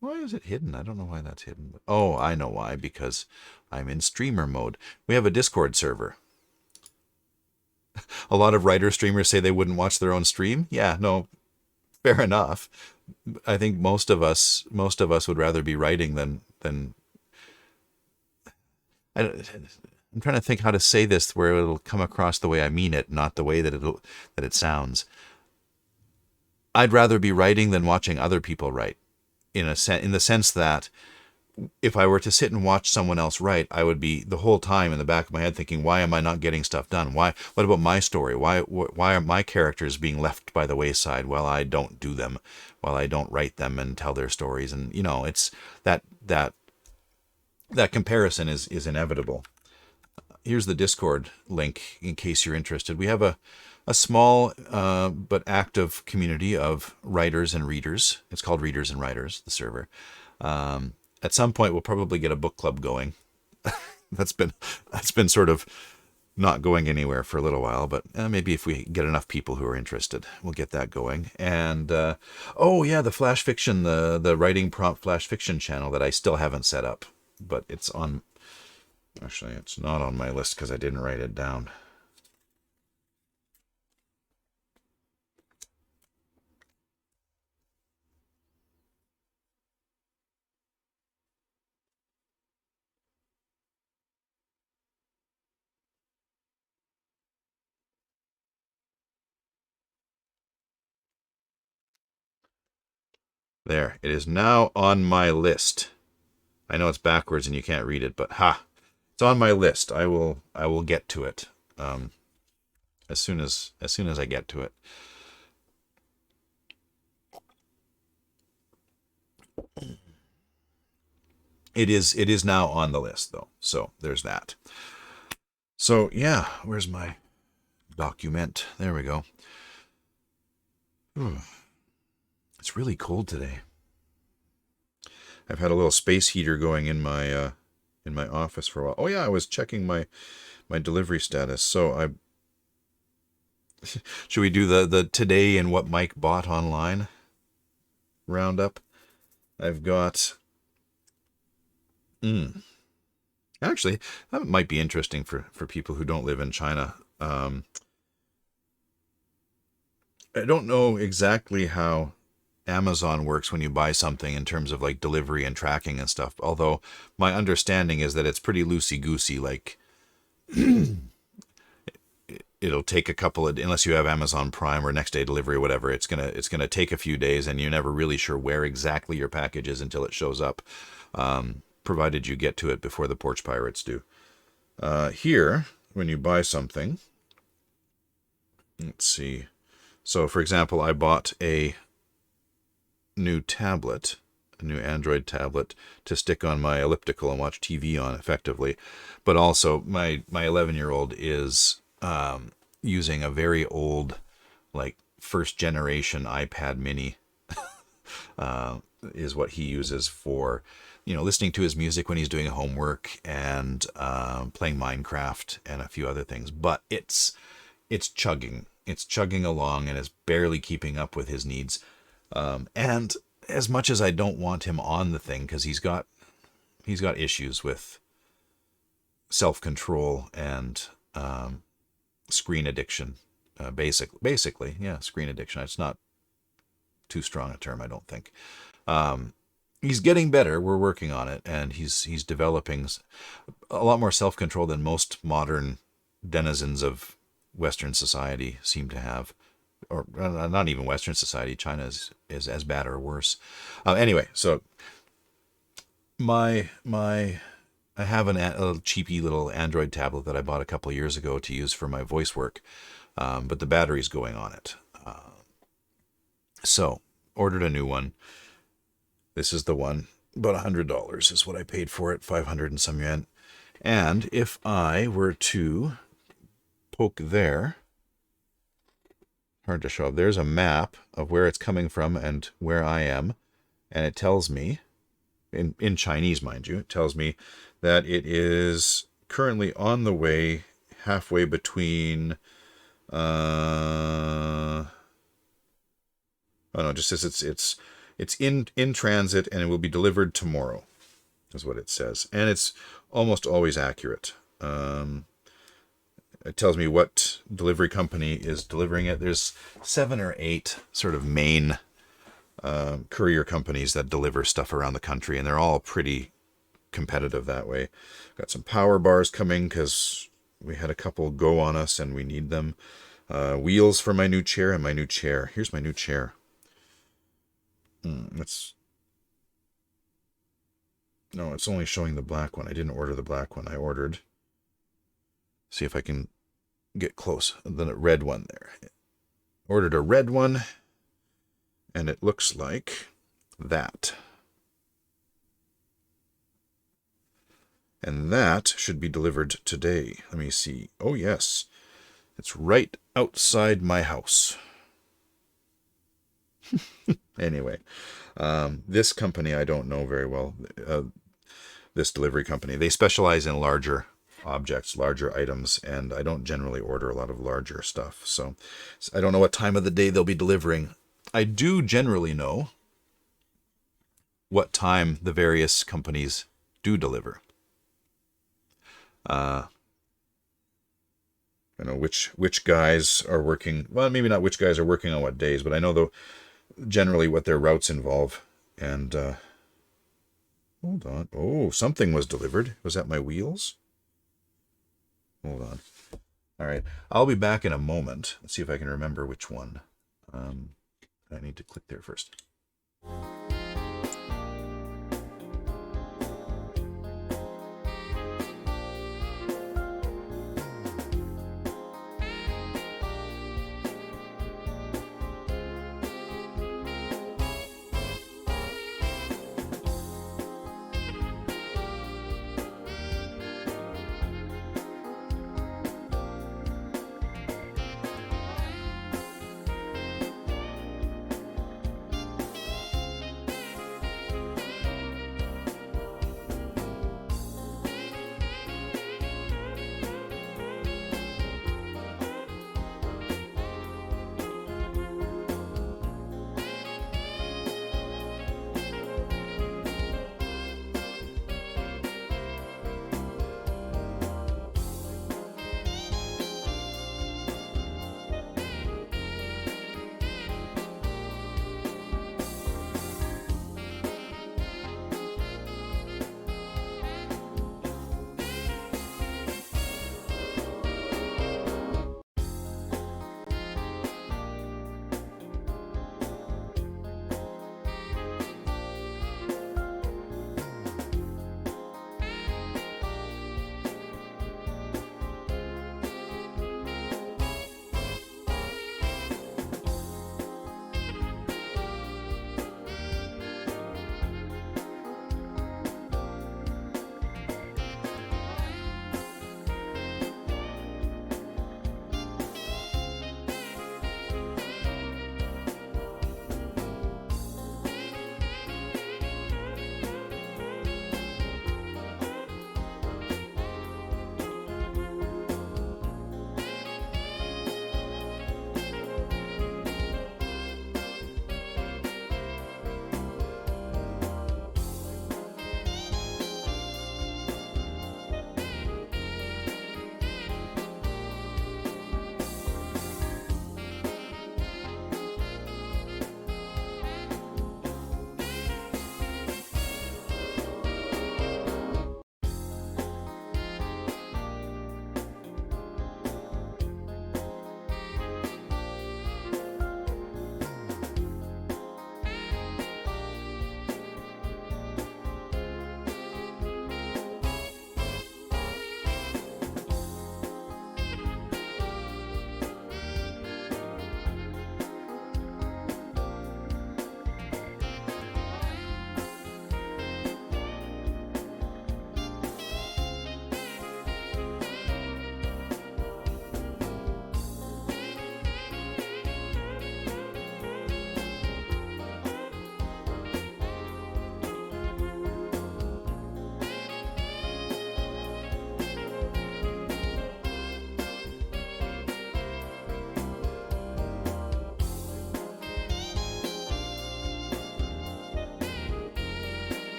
Why is it hidden? I don't know why that's hidden. Oh, I know why, because I'm in streamer mode. We have a Discord server. A lot of writer streamers say they wouldn't watch their own stream. Yeah, no, fair enough. I think most of us would rather be writing than I'm trying to think how to say this where it'll come across the way I mean it, not the way that it sounds. I'd rather be writing than watching other people write, in the sense that if I were to sit and watch someone else write, I would be the whole time in the back of my head thinking, why am I not getting stuff done? What about my story? Why are my characters being left by the wayside while I don't do them, while I don't write them and tell their stories? And it's that comparison is inevitable. Here's the Discord link in case you're interested. We have a small but active community of writers and readers. It's called Readers and Writers, the server. At some point, we'll probably get a book club going. that's been sort of not going anywhere for a little while, but maybe if we get enough people who are interested, we'll get that going. And oh yeah, the flash fiction, the writing prompt flash fiction channel that I still haven't set up, but it's on. Actually, it's not on my list because I didn't write it down. There, it is now on my list. I know it's backwards and you can't read it, but it's on my list. I will get to it as soon as I get to it. It is now on the list though, so there's that. So yeah, where's my document? There we go. It's really cold today. I've had a little space heater going in my office for a while. Oh yeah, I was checking my delivery status. So I should we do the today and what Mike bought online roundup? I've got actually, that might be interesting for people who don't live in China. I don't know exactly how Amazon works when you buy something in terms of like delivery and tracking and stuff. Although my understanding is that it's pretty loosey goosey. Like it'll take a couple of, unless you have Amazon Prime or next day delivery or whatever, it's gonna take a few days, and you're never really sure where exactly your package is until it shows up, provided you get to it before the porch pirates do. Here, when you buy something, let's see. So, for example, I bought a new tablet, a new Android tablet to stick on my elliptical and watch TV on effectively. But also, my 11-year-old is using a very old, like first generation iPad Mini. Is what he uses for, listening to his music when he's doing homework and playing Minecraft and a few other things. But it's chugging. It's chugging along and is barely keeping up with his needs. And as much as I don't want him on the thing, because he's got issues with self-control and screen addiction. Basically, yeah, screen addiction. It's not too strong a term, I don't think. He's getting better. We're working on it, and he's developing a lot more self-control than most modern denizens of Western society seem to have, or not even Western society. China is as bad or worse. Anyway, so I have a cheapy little Android tablet that I bought a couple of years ago to use for my voice work, but the battery's going on it. So ordered a new one. This is the one. About $100 is what I paid for it, 500 and some yuan. And if I were to poke there, hard to show, there's a map of where it's coming from and where I am. And it tells me, in Chinese, mind you, it tells me that it is currently on the way halfway between, oh no, it just says it's in transit and it will be delivered tomorrow, is what it says. And it's almost always accurate. It tells me what delivery company is delivering it. There's 7 or 8 sort of main courier companies that deliver stuff around the country, and they're all pretty competitive that way. Got some power bars coming because we had a couple go on us and we need them. Wheels for my new chair and my new chair. Here's my new chair. It's only showing the black one. I didn't order the black one. I ordered. See if I can get close. The red one there. Ordered a red one, and it looks like that. And that should be delivered today. Let me see. Oh, yes. It's right outside my house. Anyway, this company I don't know very well. this delivery company. They specialize in larger objects, larger items, and I don't generally order a lot of larger stuff. So I don't know what time of the day they'll be delivering. I do generally know what time the various companies do deliver. I know which guys are working, well, maybe not which guys are working on what days, but I know though generally what their routes involve. And hold on. Oh, something was delivered. Was that my wheels? Hold on. All right. I'll be back in a moment. Let's see if I can remember which one. I need to click there first.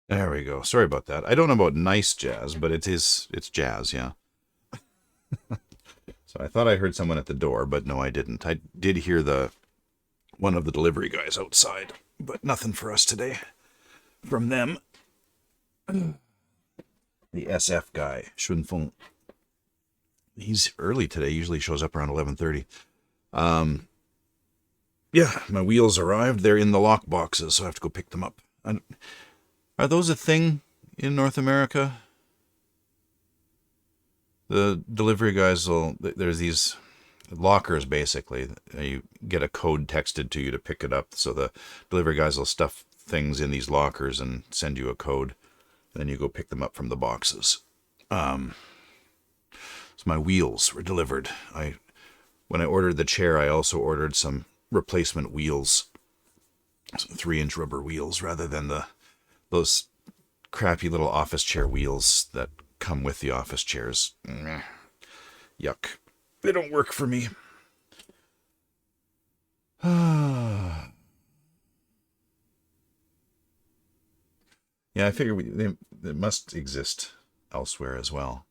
There we go. Sorry about that. I don't know about nice jazz, but it's jazz, yeah. So I thought I heard someone at the door, but no, I didn't. I did hear the one of the delivery guys outside, but nothing for us today from them. The SF guy, Shunfeng. He's early today. Usually shows up around 11:30. Yeah, my wheels arrived. They're in the lock boxes, so I have to go pick them up. Are those a thing in North America? The delivery guys there's these lockers basically. You get a code texted to you to pick it up, so the delivery guys will stuff things in these lockers and send you a code. And then you go pick them up from the boxes. So my wheels were delivered. When I ordered the chair, I also ordered some replacement wheels, some 3-inch rubber wheels, rather than those crappy little office chair wheels that come with the office chairs. Yuck. They don't work for me. Yeah, I figure they must exist elsewhere as well.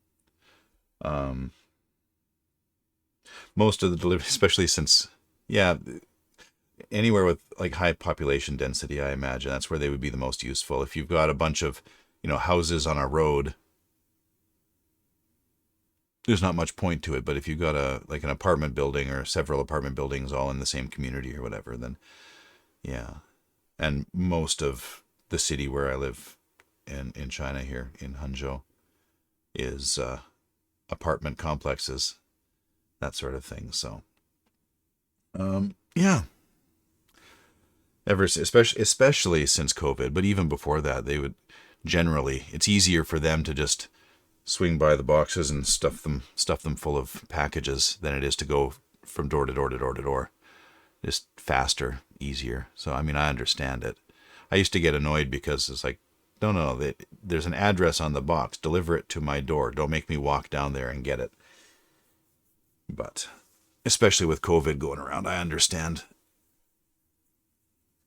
Most of the delivery, especially since, yeah, anywhere with like high population density, I imagine that's where they would be the most useful. If you've got a bunch of, houses on a road, there's not much point to it. But if you've got an apartment building or several apartment buildings all in the same community or whatever, then yeah. And most of the city where I live in China here in Hangzhou is apartment complexes, that sort of thing. So, yeah. Especially since COVID, but even before that, they would generally, it's easier for them to just swing by the boxes and stuff them full of packages than it is to go from door to door to door to door. Just faster, easier. So I mean, I understand it. I used to get annoyed because it's like, no, there's an address on the box. Deliver it to my door. Don't make me walk down there and get it. But especially with COVID going around, I understand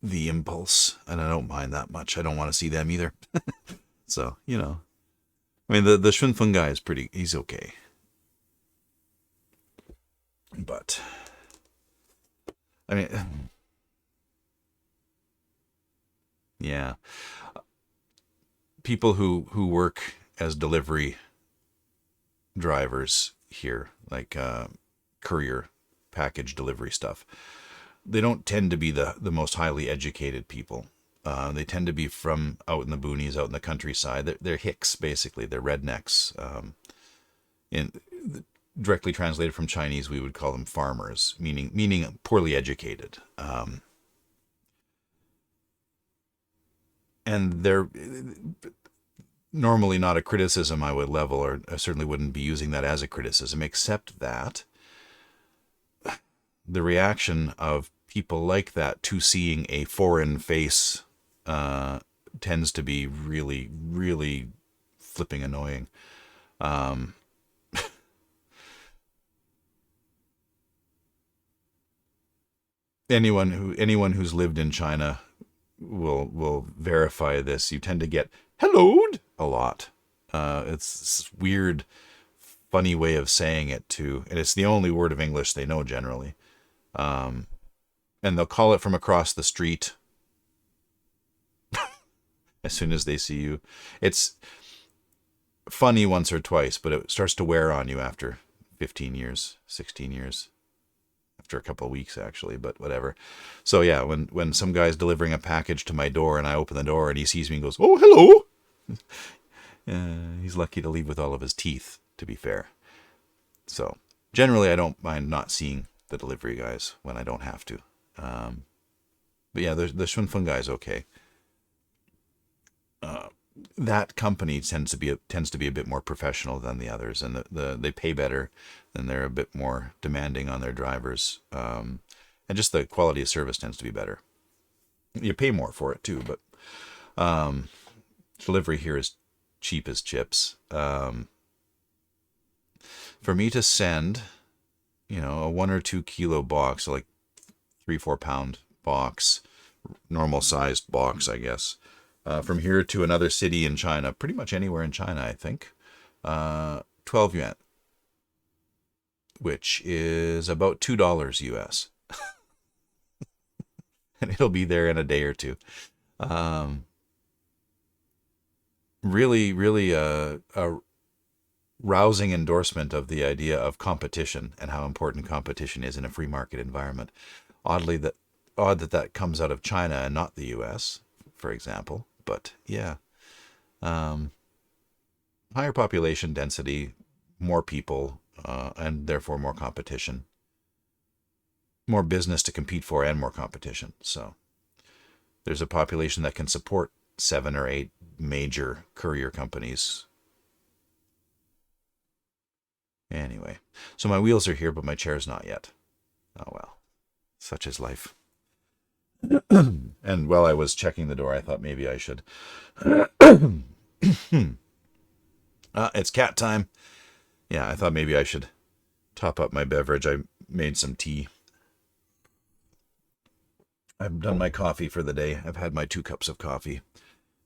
the impulse, and I don't mind that much. I don't want to see them either. So, I mean, the Shunfeng guy is he's okay. But, I mean, yeah. People who work as delivery drivers here, like courier package delivery stuff, they don't tend to be the most highly educated people. They tend to be from out in the boonies, out in the countryside. They're hicks, basically. They're rednecks. Directly translated from Chinese, we would call them farmers, meaning poorly educated. And they're normally not a criticism I would level, or I certainly wouldn't be using that as a criticism, except that the reaction of people like that to seeing a foreign face tends to be really, really flipping annoying. Anyone who's lived in China will verify this. You tend to get helloed a lot. It's this weird, funny way of saying it too, and it's the only word of English they know generally. And they'll call it from across the street as soon as they see you. It's funny once or twice, but it starts to wear on you after 15 years, 16 years. After a couple of weeks, actually, but whatever. So yeah, when some guy's delivering a package to my door and I open the door and he sees me and goes, "Oh, hello," he's lucky to leave with all of his teeth, to be fair. So generally, I don't mind not seeing the delivery guys when I don't have to. But yeah, the Shunfeng guy's okay. That company tends to be a bit more professional than the others, and they pay better, and they're a bit more demanding on their drivers, and just the quality of service tends to be better. You pay more for it too, but delivery here is cheap as chips. For me to send, a 1 or 2 kilo box, like 3-4 pound box, normal sized box, I guess, from here to another city in China, pretty much anywhere in China, I think. 12 yuan, which is about $2 US. And it'll be there in a day or two. Um, really a rousing endorsement of the idea of competition and how important competition is in a free market environment. Odd that comes out of China and not the US, for example. But yeah, um, higher population density, more people, and therefore more competition, more business to compete for, and more competition. So there's a population that can support 7 or 8 major courier companies. Anyway, so my wheels are here, but my chair's not yet. Oh well, such is life. And while I was checking the door, I thought maybe I should. It's cat time. Yeah, I thought maybe I should top up my beverage. I made some tea. I've done my coffee for the day. I've had my 2 cups of coffee.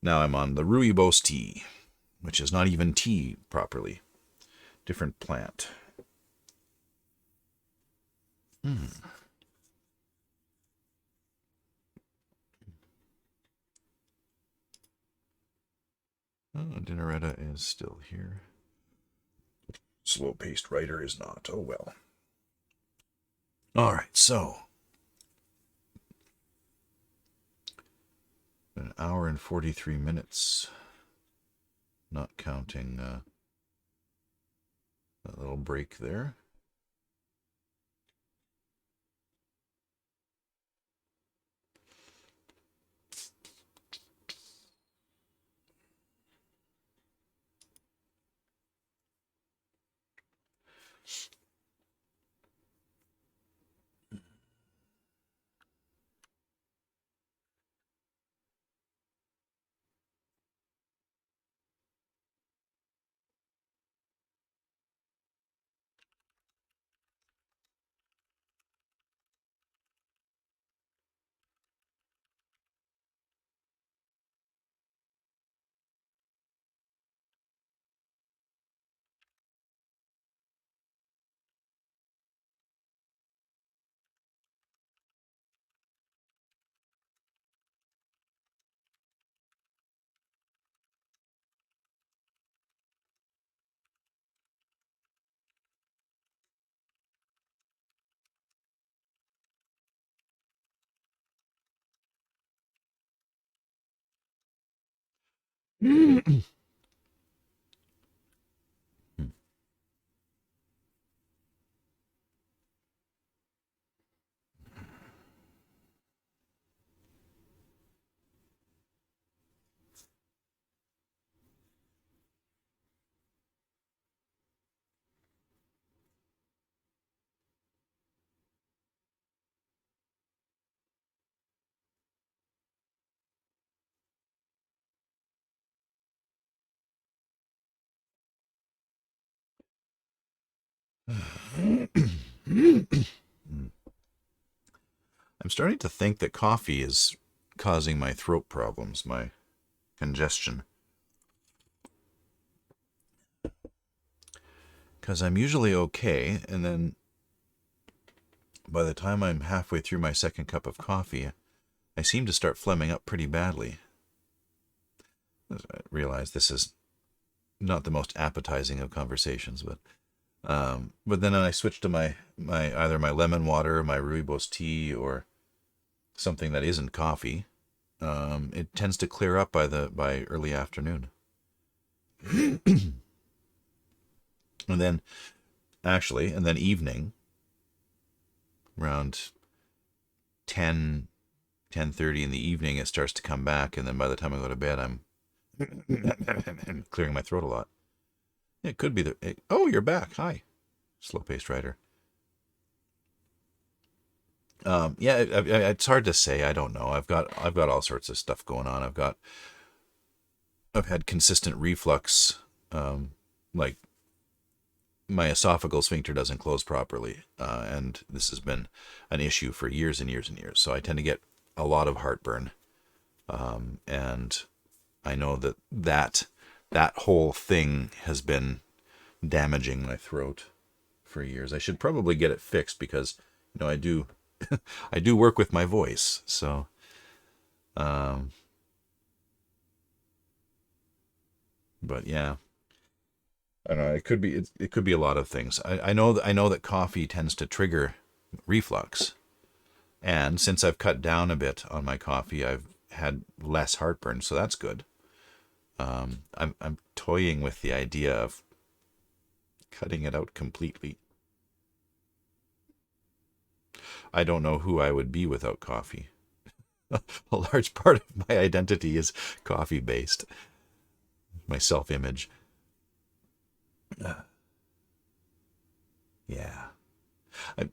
Now I'm on the rooibos tea, which is not even tea properly. Different plant. Oh, Dinneretta is still here. Slow-paced writer is not. Oh well. All right, so an hour and 43 minutes, not counting that little break there. I'm starting to think that coffee is causing my throat problems, my congestion. Because I'm usually okay, and then by the time I'm halfway through my second cup of coffee, I seem to start phlegming up pretty badly. I realize this is not the most appetizing of conversations, but then I switch to my either my lemon water, my rooibos tea, or something that isn't coffee. It tends to clear up by early afternoon. And then evening, around 10:30 in the evening, it starts to come back, and then by the time I go to bed, I'm clearing my throat a lot. It could be oh, you're back. Hi, slow-paced writer. Yeah, it's hard to say. I don't know. I've got all sorts of stuff going on. I've had consistent reflux, like my esophageal sphincter doesn't close properly, and this has been an issue for years and years and years. So I tend to get a lot of heartburn, and I know that whole thing has been damaging my throat for years. I should probably get it fixed because, I do I do work with my voice. So, um, but yeah, I don't know. It could be a lot of things. I know that coffee tends to trigger reflux, and since I've cut down a bit on my coffee, I've had less heartburn, so that's good. I'm toying with the idea of cutting it out completely. I don't know who I would be without coffee. A large part of my identity is coffee based. My self image. Yeah. I,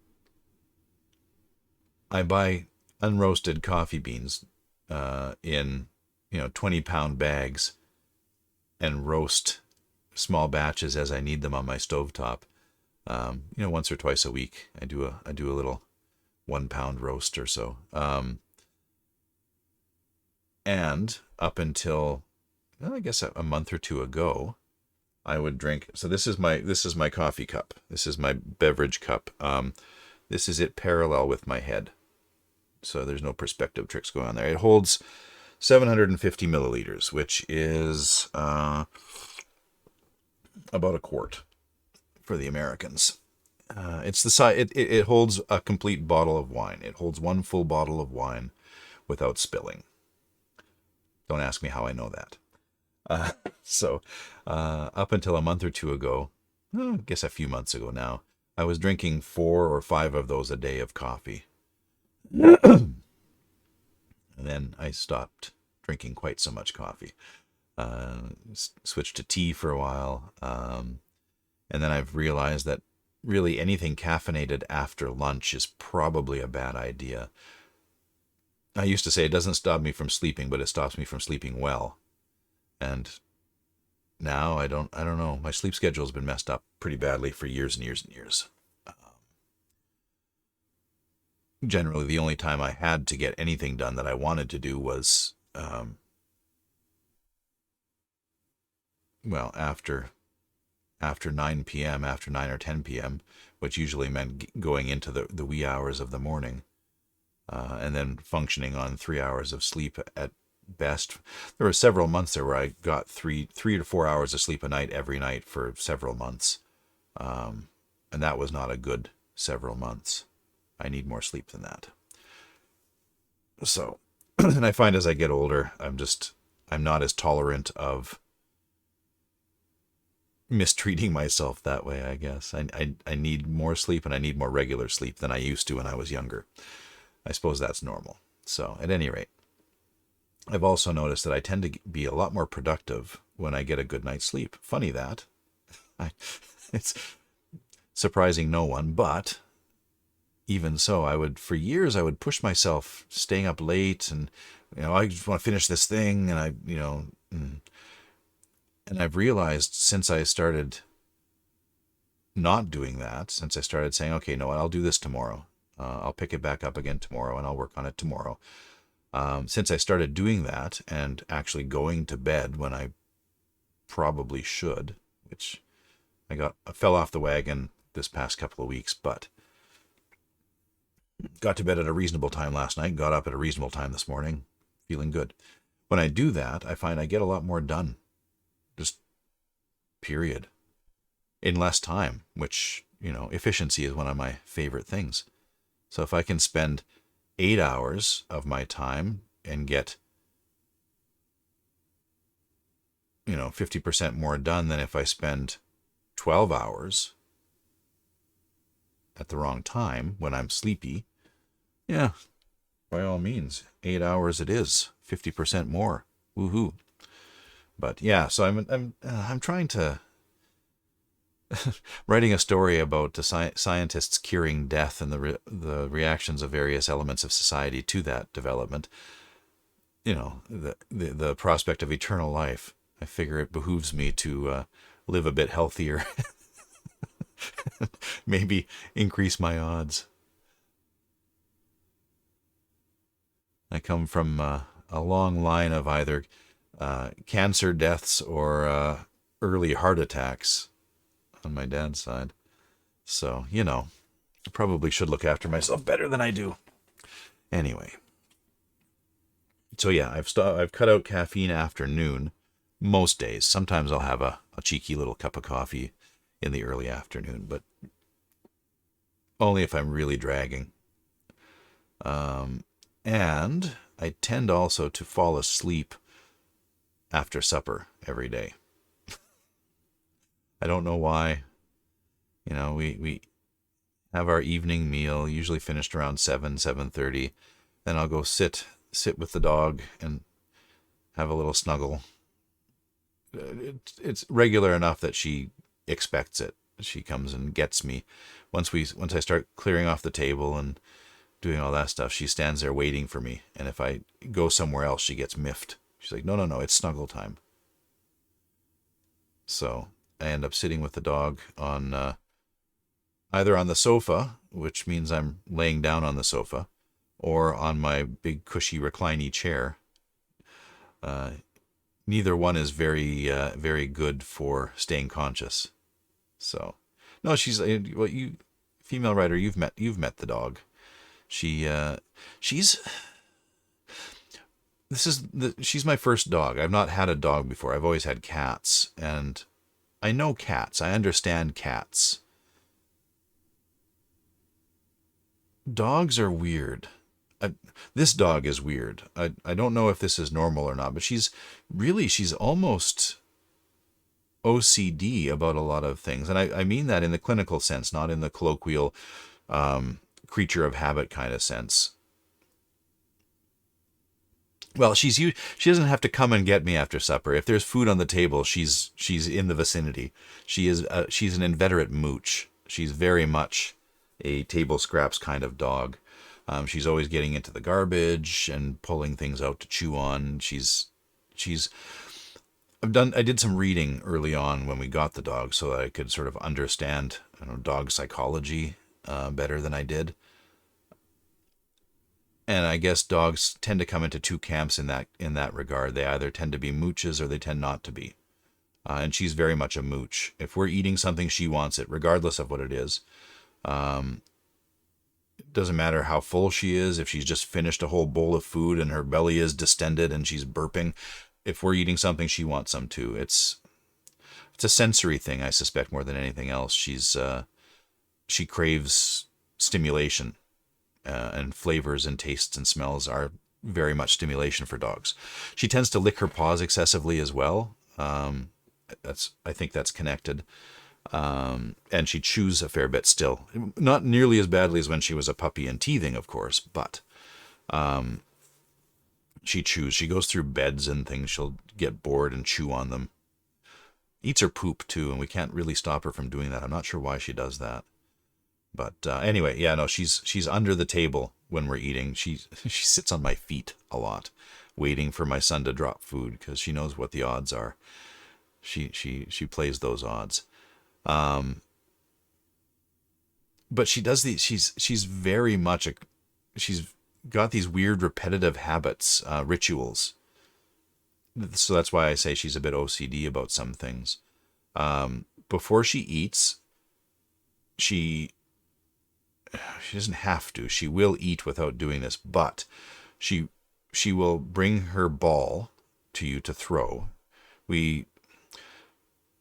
I buy unroasted coffee beans in 20-pound bags and roast small batches as I need them on my stovetop. Once or twice a week, I do a little 1 pound roast or so. And up until, well, I guess a month or two ago, I would drink. So this is my coffee cup. This is my beverage cup. This is it parallel with my head. So there's no perspective tricks going on there. It holds 750 milliliters, which is about a quart for the Americans. It's the size. It holds a complete bottle of wine. It holds one full bottle of wine without spilling. Don't ask me how I know that. So, up until a month or two ago, I guess a few months ago now, I was drinking 4 or 5 of those a day of coffee. And then I stopped drinking quite so much coffee. Switched to tea for a while. And then I've realized that really anything caffeinated after lunch is probably a bad idea. I used to say it doesn't stop me from sleeping, but it stops me from sleeping well. And now I don't know. My sleep schedule's been messed up pretty badly for years and years and years. Generally, the only time I had to get anything done that I wanted to do was, well, after 9 p.m., after 9 or 10 p.m., which usually meant going into the wee hours of the morning, and then functioning on 3 hours of sleep at best. There were several months there where I got 3 to 4 hours of sleep a night every night for several months, and that was not a good several months. I need more sleep than that. So, and I find as I get older, I'm not as tolerant of mistreating myself that way, I guess. I need more sleep, and I need more regular sleep than I used to when I was younger. I suppose that's normal. So, at any rate, I've also noticed that I tend to be a lot more productive when I get a good night's sleep. Funny that. It's surprising no one, but even so, for years, I would push myself staying up late, and, I just want to finish this thing, and and I've realized since I started not doing that, since I started saying, okay, no, I'll do this tomorrow. I'll pick it back up again tomorrow, and I'll work on it tomorrow. Since I started doing that and actually going to bed when I probably should, which I fell off the wagon this past couple of weeks, but got to bed at a reasonable time last night, got up at a reasonable time this morning, feeling good. When I do that, I find I get a lot more done. Just period. In less time, which, efficiency is one of my favorite things. So if I can spend 8 hours of my time and get, 50% more done than if I spend 12 hours at the wrong time when I'm sleepy, yeah, by all means, 8 hours it is, 50% more. Woohoo. But yeah, so I'm trying to writing a story about the scientists curing death and the reactions of various elements of society to that development. The prospect of eternal life. I figure it behooves me to live a bit healthier, maybe increase my odds. I come from a long line of either cancer deaths or early heart attacks on my dad's side. So, I probably should look after myself better than I do. Anyway, so yeah, I've cut out caffeine after noon most days. Sometimes I'll have a cheeky little cup of coffee in the early afternoon, but only if I'm really dragging. And I tend also to fall asleep after supper every day. I don't know why. We have our evening meal, usually finished around 7:30. Then I'll go sit with the dog and have a little snuggle. It's regular enough that she expects it. She comes and gets me. Once I start clearing off the table and doing all that stuff, she stands there waiting for me. And if I go somewhere else, she gets miffed. She's like, no, it's snuggle time. So I end up sitting with the dog on either on the sofa, which means I'm laying down on the sofa, or on my big cushy recliny chair. Neither one is very good for staying conscious. So, no, she's female writer. You've met the dog. She's she's my first dog. I've not had a dog before. I've always had cats, and I know cats. I understand cats. Dogs are weird. This dog is weird. I don't know if this is normal or not, but she's almost OCD about a lot of things. And I mean that in the clinical sense, not in the colloquial creature of habit kind of sense. Well, she doesn't have to come and get me after supper. If there's food on the table, she's in the vicinity. She's an inveterate mooch. She's very much a table scraps kind of dog. She's always getting into the garbage and pulling things out to chew on. I did some reading early on when we got the dog so that I could sort of understand, dog psychology better than I did. And I guess dogs tend to come into two camps in that regard. They either tend to be mooches or they tend not to be. And she's very much a mooch. If we're eating something, she wants it, regardless of what it is. It doesn't matter how full she is. If she's just finished a whole bowl of food and her belly is distended and she's burping, if we're eating something, she wants some too. It's a sensory thing, I suspect, more than anything else. She craves stimulation. And flavors and tastes and smells are very much stimulation for dogs. She tends to lick her paws excessively as well. I think that's connected. And she chews a fair bit still. Not nearly as badly as when she was a puppy and teething, of course, but she chews. She goes through beds and things. She'll get bored and chew on them. Eats her poop, too, and we can't really stop her from doing that. I'm not sure why she does that. But anyway, yeah, no, she's under the table when we're eating. She sits on my feet a lot, waiting for my son to drop food because she knows what the odds are. She plays those odds. But she does these. She's very much she's got these weird repetitive habits, rituals. So that's why I say she's a bit OCD about some things. Before she eats, she doesn't have to. She will eat without doing this, but she will bring her ball to you to throw.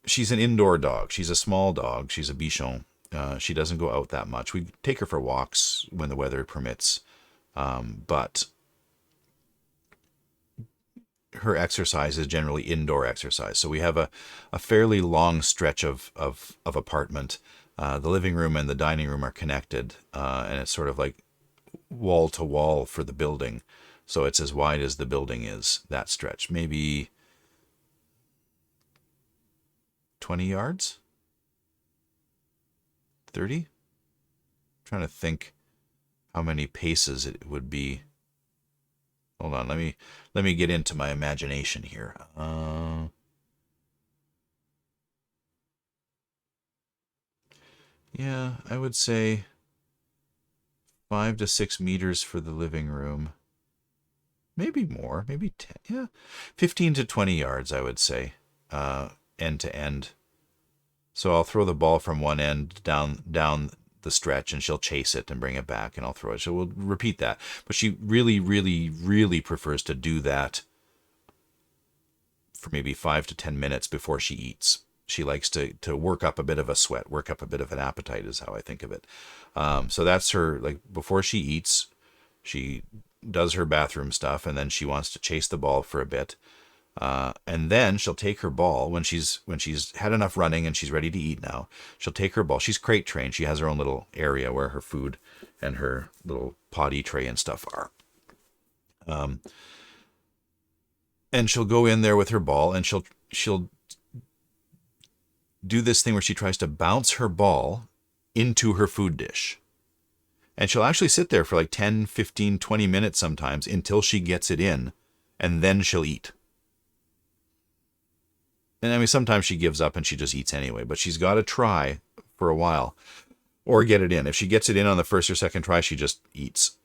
She's an indoor dog. She's a small dog. She's a bichon. She doesn't go out that much. We take her for walks when the weather permits, but her exercise is generally indoor exercise. So we have a fairly long stretch of apartment. The living room and the dining room are connected, and it's sort of like wall to wall for the building. So it's as wide as the building is, that stretch. Maybe 20 yards? 30? I'm trying to think how many paces it would be. Hold on, let me get into my imagination here. Yeah, I would say 5 to 6 meters for the living room. maybe more, maybe 10, yeah, 15 to 20 yards, I would say, end to end. So I'll throw the ball from one end down the stretch, and she'll chase it and bring it back, and I'll throw it. So we'll repeat that. But she really, really, really prefers to do that for maybe 5 to 10 minutes before she eats. She likes to work up a bit of a sweat, work up a bit of an appetite is how I think of it. So that's her, like, before she eats, she does her bathroom stuff, and then she wants to chase the ball for a bit. And then she'll take her ball when she's had enough running and she's ready to eat now. She'll take her ball. She's crate trained. She has her own little area where her food and her little potty tray and stuff are. And she'll go in there with her ball, and she'll do this thing where she tries to bounce her ball into her food dish. And she'll actually sit there for like 10, 15, 20 minutes sometimes until she gets it in, and then she'll eat. And I mean, sometimes she gives up and she just eats anyway, but she's got to try for a while or get it in. If she gets it in on the first or second try, she just eats.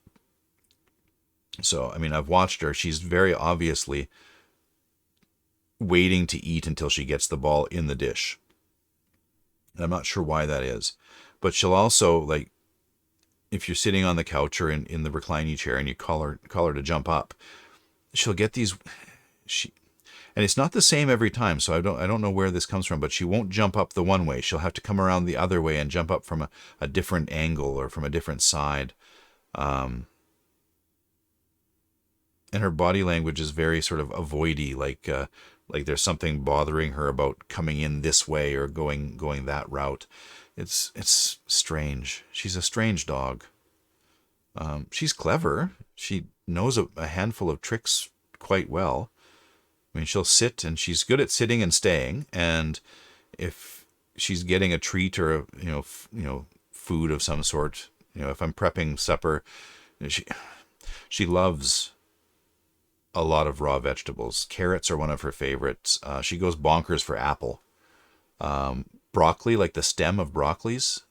So, I mean, I've watched her. She's very obviously waiting to eat until she gets the ball in the dish. And I'm not sure why that is. But she'll also, like, if you're sitting on the couch or in the reclining chair and you call her to jump up, she'll get these... And it's not the same every time, so I don't know where this comes from, but she won't jump up the one way. She'll have to come around the other way and jump up from a different angle or from a different side. And her body language is very sort of avoidy, like there's something bothering her about coming in this way or going that route. It's strange. She's a strange dog. She's clever. She knows a handful of tricks quite well. I mean, she'll sit, and she's good at sitting and staying. And if she's getting a treat or food of some sort, if I'm prepping supper, she loves a lot of raw vegetables. Carrots are one of her favorites. She goes bonkers for apple. Broccoli, like the stem of broccolis,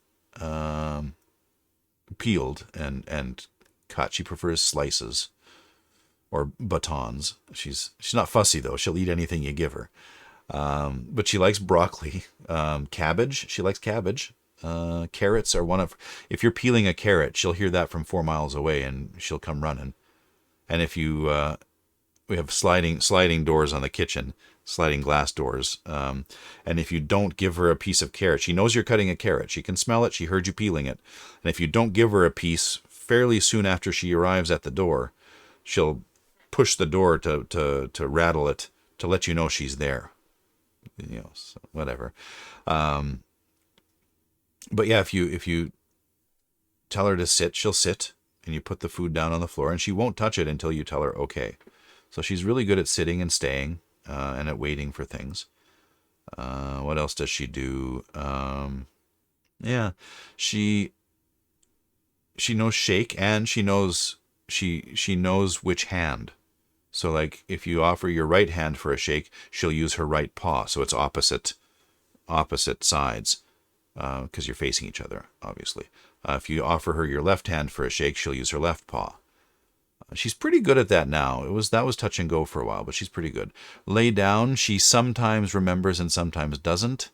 peeled and cut. She prefers slices or batons. She's not fussy though. She'll eat anything you give her. But she likes broccoli. Cabbage. She likes cabbage. Carrots are one of... If you're peeling a carrot, she'll hear that from 4 miles away and she'll come running. And if you... we have sliding doors on the kitchen, sliding glass doors. And if you don't give her a piece of carrot, she knows you're cutting a carrot. She can smell it. She heard you peeling it. And if you don't give her a piece fairly soon after she arrives at the door, she'll push the door to rattle it to let you know she's there. So whatever. But yeah, if you tell her to sit, she'll sit, and you put the food down on the floor, and she won't touch it until you tell her okay. So she's really good at sitting and staying, and at waiting for things. What else does she do? Yeah, she knows shake, and she knows which hand. So like if you offer your right hand for a shake, she'll use her right paw. So it's opposite sides, because you're facing each other, obviously. If you offer her your left hand for a shake, she'll use her left paw. She's pretty good at that now. That was touch and go for a while, but she's pretty good. Lay down, she sometimes remembers and sometimes doesn't.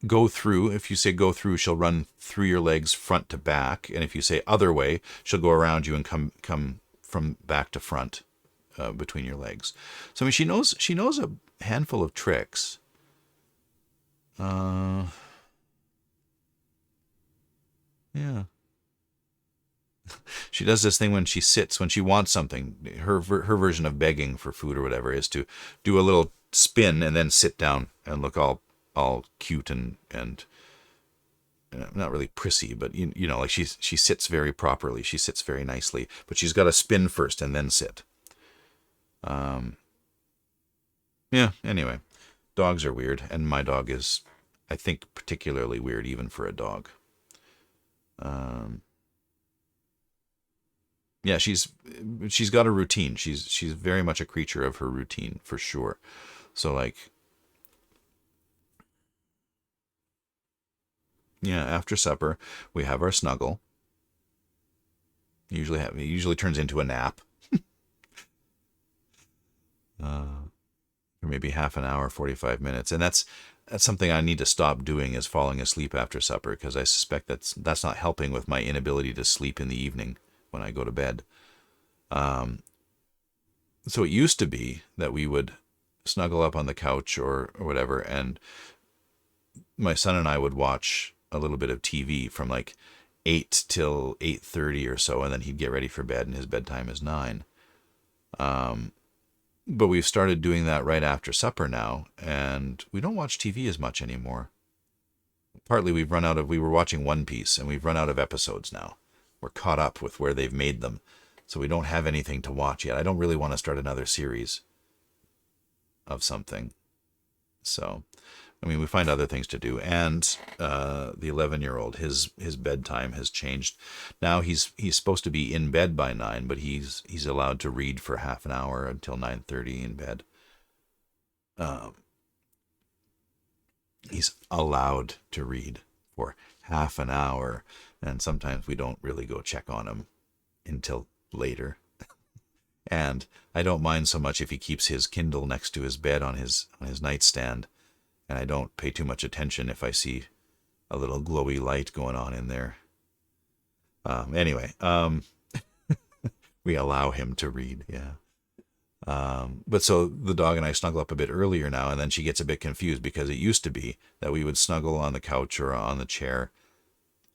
Go through, if you say go through, she'll run through your legs front to back. And if you say other way, she'll go around you and come from back to front, between your legs. So I mean, she knows a handful of tricks. Yeah. She does this thing when she sits, when she wants something. Her version of begging for food or whatever is to do a little spin and then sit down and look all cute and not really prissy, but like she sits very properly. She sits very nicely, but she's got to spin first and then sit. Yeah. Anyway, dogs are weird, and my dog is, I think, particularly weird even for a dog. Yeah, she's got a routine. She's very much a creature of her routine, for sure. So like, yeah, after supper we have our snuggle, It usually turns into a nap, or maybe half an hour, 45 minutes, and that's something I need to stop doing, is falling asleep after supper, because I suspect that's not helping with my inability to sleep in the evening when I go to bed. So it used to be that we would snuggle up on the couch or whatever, and my son and I would watch a little bit of TV from like 8 till 8:30 or so, and then he'd get ready for bed, and his bedtime is 9. But we've started doing that right after supper now, and we don't watch TV as much anymore. Partly we were watching One Piece, and we've run out of episodes now. We're caught up with where they've made them, so we don't have anything to watch yet. I don't really want to start another series of something. So, I mean, we find other things to do, and the 11-year-old, his bedtime has changed. Now he's supposed to be in bed by 9, but he's allowed to read for half an hour until 9:30 in bed. He's allowed to read for half an hour, and sometimes we don't really go check on him until later. And I don't mind so much if he keeps his Kindle next to his bed on his nightstand, and I don't pay too much attention if I see a little glowy light going on in there. Anyway, we allow him to read, yeah. But so the dog and I snuggle up a bit earlier now, and then she gets a bit confused, because it used to be that we would snuggle on the couch or on the chair,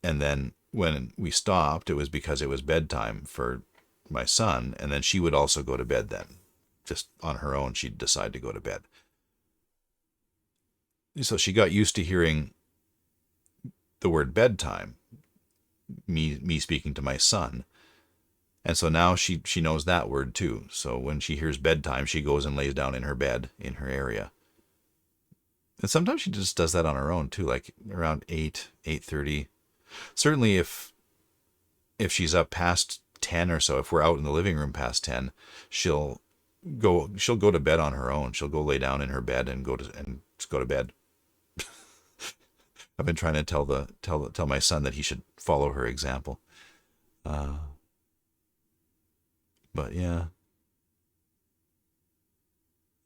and then when we stopped, it was because it was bedtime for my son, and then she would also go to bed then. Just on her own, she'd decide to go to bed. So she got used to hearing the word bedtime, me speaking to my son. And so now she knows that word too. So when she hears bedtime, she goes and lays down in her bed in her area. And sometimes she just does that on her own too, like around 8, 8:30. Certainly if she's up past 10 or so, if we're out in the living room past 10, she'll go to bed on her own. She'll go lay down in her bed and just go to bed. I've been trying to tell my son that he should follow her example. But yeah.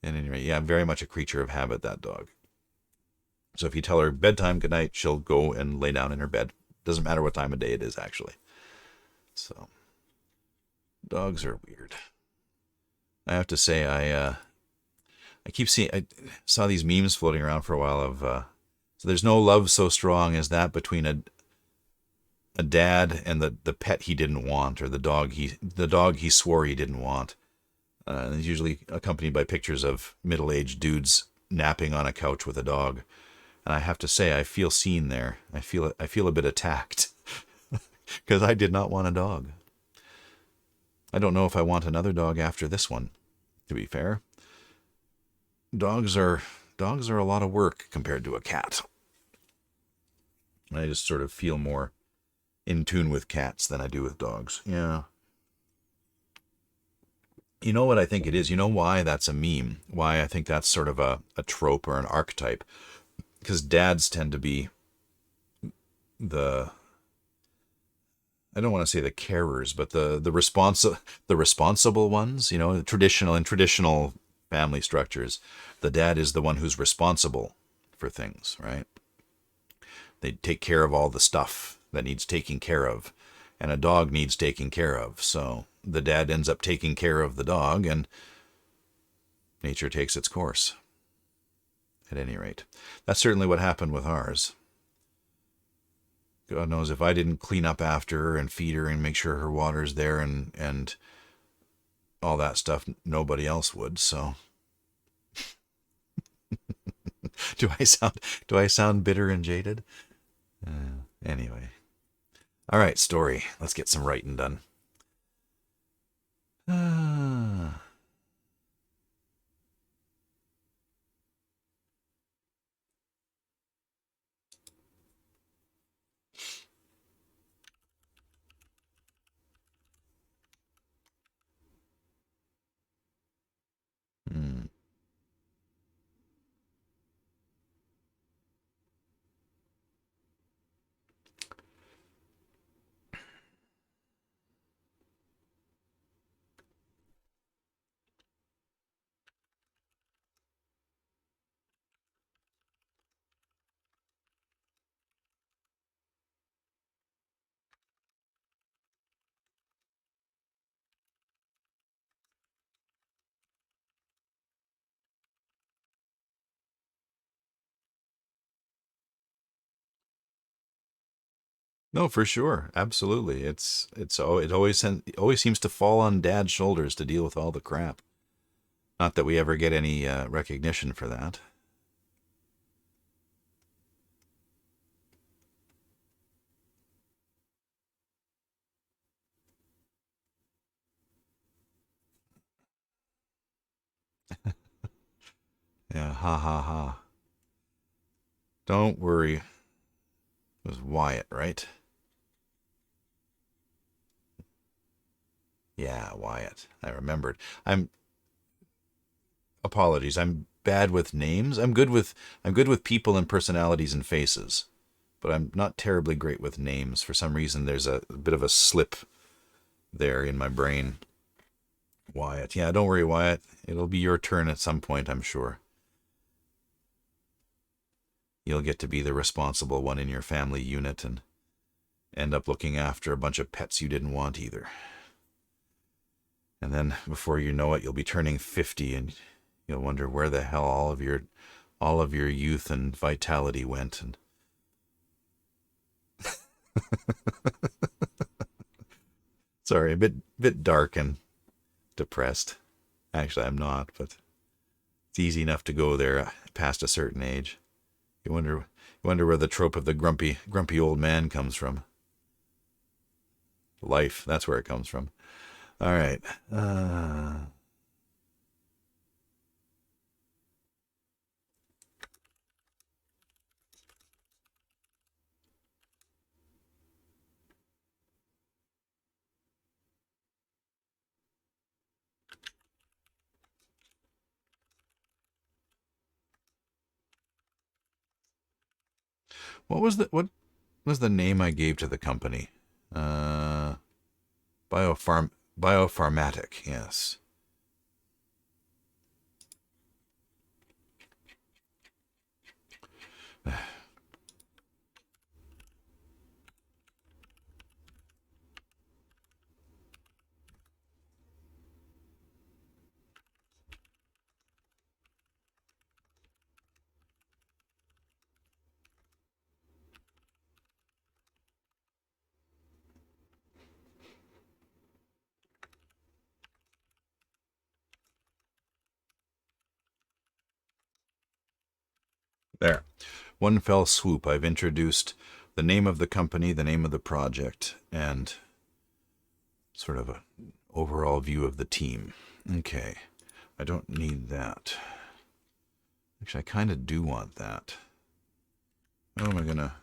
At any rate, yeah, I'm very much a creature of habit, that dog. So if you tell her bedtime, good night, she'll go and lay down in her bed. Doesn't matter what time of day it is, actually. So, dogs are weird. I have to say, I saw these memes floating around for a while of, so there's no love so strong as that between a dad and the pet he didn't want, or the dog he swore he didn't want. And it's usually accompanied by pictures of middle-aged dudes napping on a couch with a dog. And I have to say, I feel seen there. I feel a bit attacked, because I did not want a dog. I don't know if I want another dog after this one, to be fair. Dogs are a lot of work compared to a cat. I just sort of feel more in tune with cats than I do with dogs. Yeah. You know what I think it is? You know why that's a meme? Why I think that's sort of a trope or an archetype? Because dads tend to be the, I don't want to say the carers, but the responsible ones. You know, traditional family structures, the dad is the one who's responsible for things, right? They take care of all the stuff that needs taking care of, and a dog needs taking care of. So the dad ends up taking care of the dog, and nature takes its course. At any rate, that's certainly what happened with ours. God knows if I didn't clean up after her and feed her and make sure her water's there and all that stuff, nobody else would. So do I sound bitter and jaded? Anyway. All right, story. Let's get some writing done. Hmm. No, for sure. Absolutely. It always seems to fall on dad's shoulders to deal with all the crap. Not that we ever get any recognition for that. Yeah, ha ha ha. Don't worry. It was Wyatt, right? Yeah, Wyatt. I remembered. I'm Apologies. I'm bad with names. I'm good with people and personalities and faces, but I'm not terribly great with names. For some reason there's a bit of a slip there in my brain. Wyatt. Yeah, don't worry, Wyatt. It'll be your turn at some point, I'm sure. You'll get to be the responsible one in your family unit and end up looking after a bunch of pets you didn't want either. And then before you know it, you'll be turning 50 and you'll wonder where the hell all of your youth and vitality went. And sorry, a bit dark and depressed. Actually, I'm not, but it's easy enough to go there past a certain age. You wonder where the trope of the grumpy old man comes from. Life, that's where it comes from. All right. What was the name I gave to the company? Uh, Biopharmatic. Yes. There. One fell swoop. I've introduced the name of the company, the name of the project, and sort of a overall view of the team. Okay. I don't need that. Actually, I kind of do want that. How am I gonna...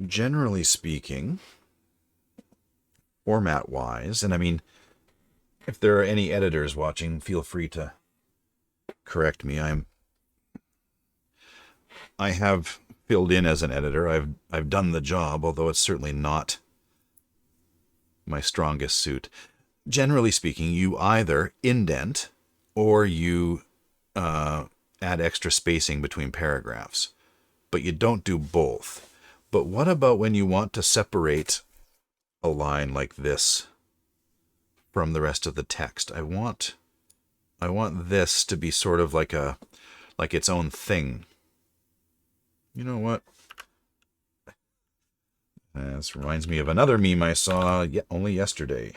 Generally speaking, format-wise, and I mean, if there are any editors watching, feel free to correct me. I have filled in as an editor. I've done the job, although it's certainly not my strongest suit. Generally speaking, you either indent or you add extra spacing between paragraphs, but you don't do both. But what about when you want to separate a line like this from the rest of the text? I want this to be sort of like its own thing. You know what? This reminds me of another meme I saw only yesterday.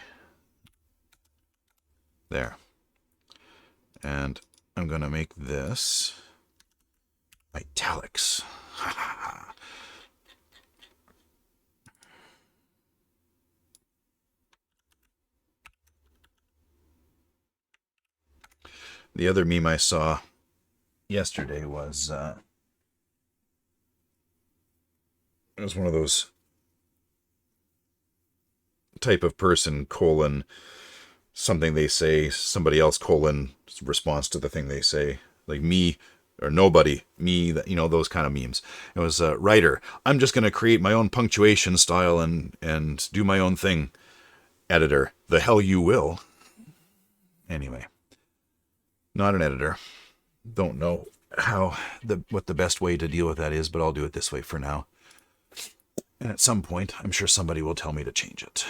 There. And I'm going to make this italics. The other meme I saw yesterday was it was one of those type of person colon something they say, somebody else colon response to the thing they say, like me or nobody, me, that, those kind of memes. It was a writer. I'm just going to create my own punctuation style and do my own thing. Editor, the hell you will. Anyway, not an editor. Don't know what the best way to deal with that is, but I'll do it this way for now. And at some point, I'm sure somebody will tell me to change it.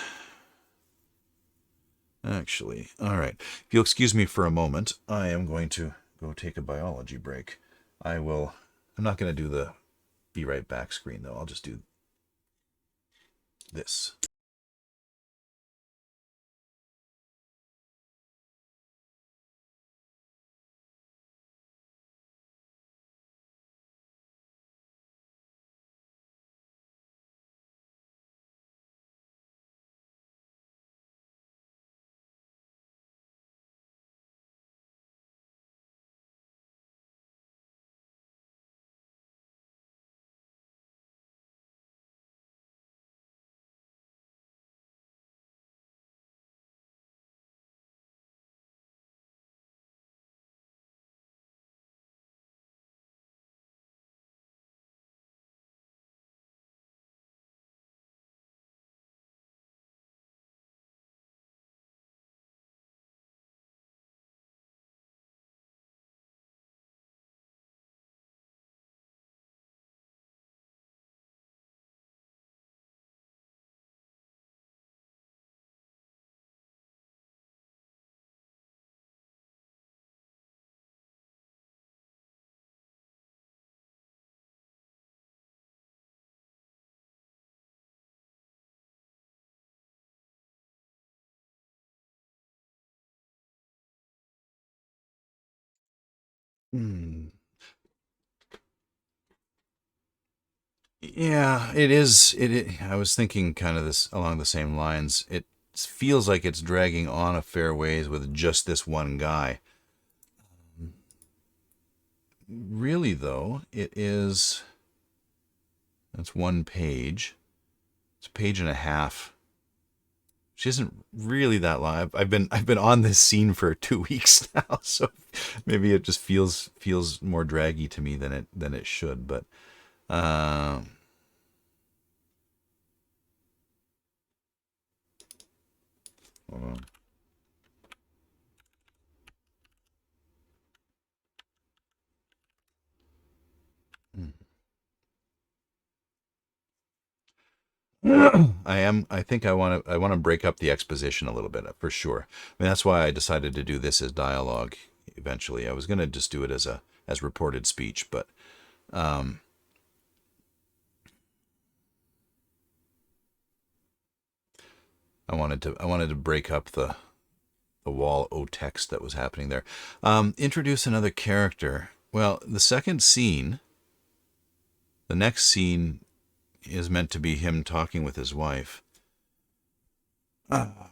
Actually, all right. If you'll excuse me for a moment, I am going to go take a biology break. I'm not going to do the be right back screen, though. I'll just do this. Hmm. Yeah, it is. I was thinking kind of this along the same lines. It feels like it's dragging on a fair ways with just this one guy. Really, though, it is. That's one page. It's a page and a half. Which isn't really that long. I've been on this scene for 2 weeks now, so maybe it just feels more draggy to me than it should. But uh, hold on. I think I want to break up the exposition a little bit for sure. I mean, that's why I decided to do this as dialogue eventually. I was going to just do it as reported speech, but um, I wanted to break up the wall o text that was happening there. Introduce another character. Well, the next scene is meant to be him talking with his wife. Ah.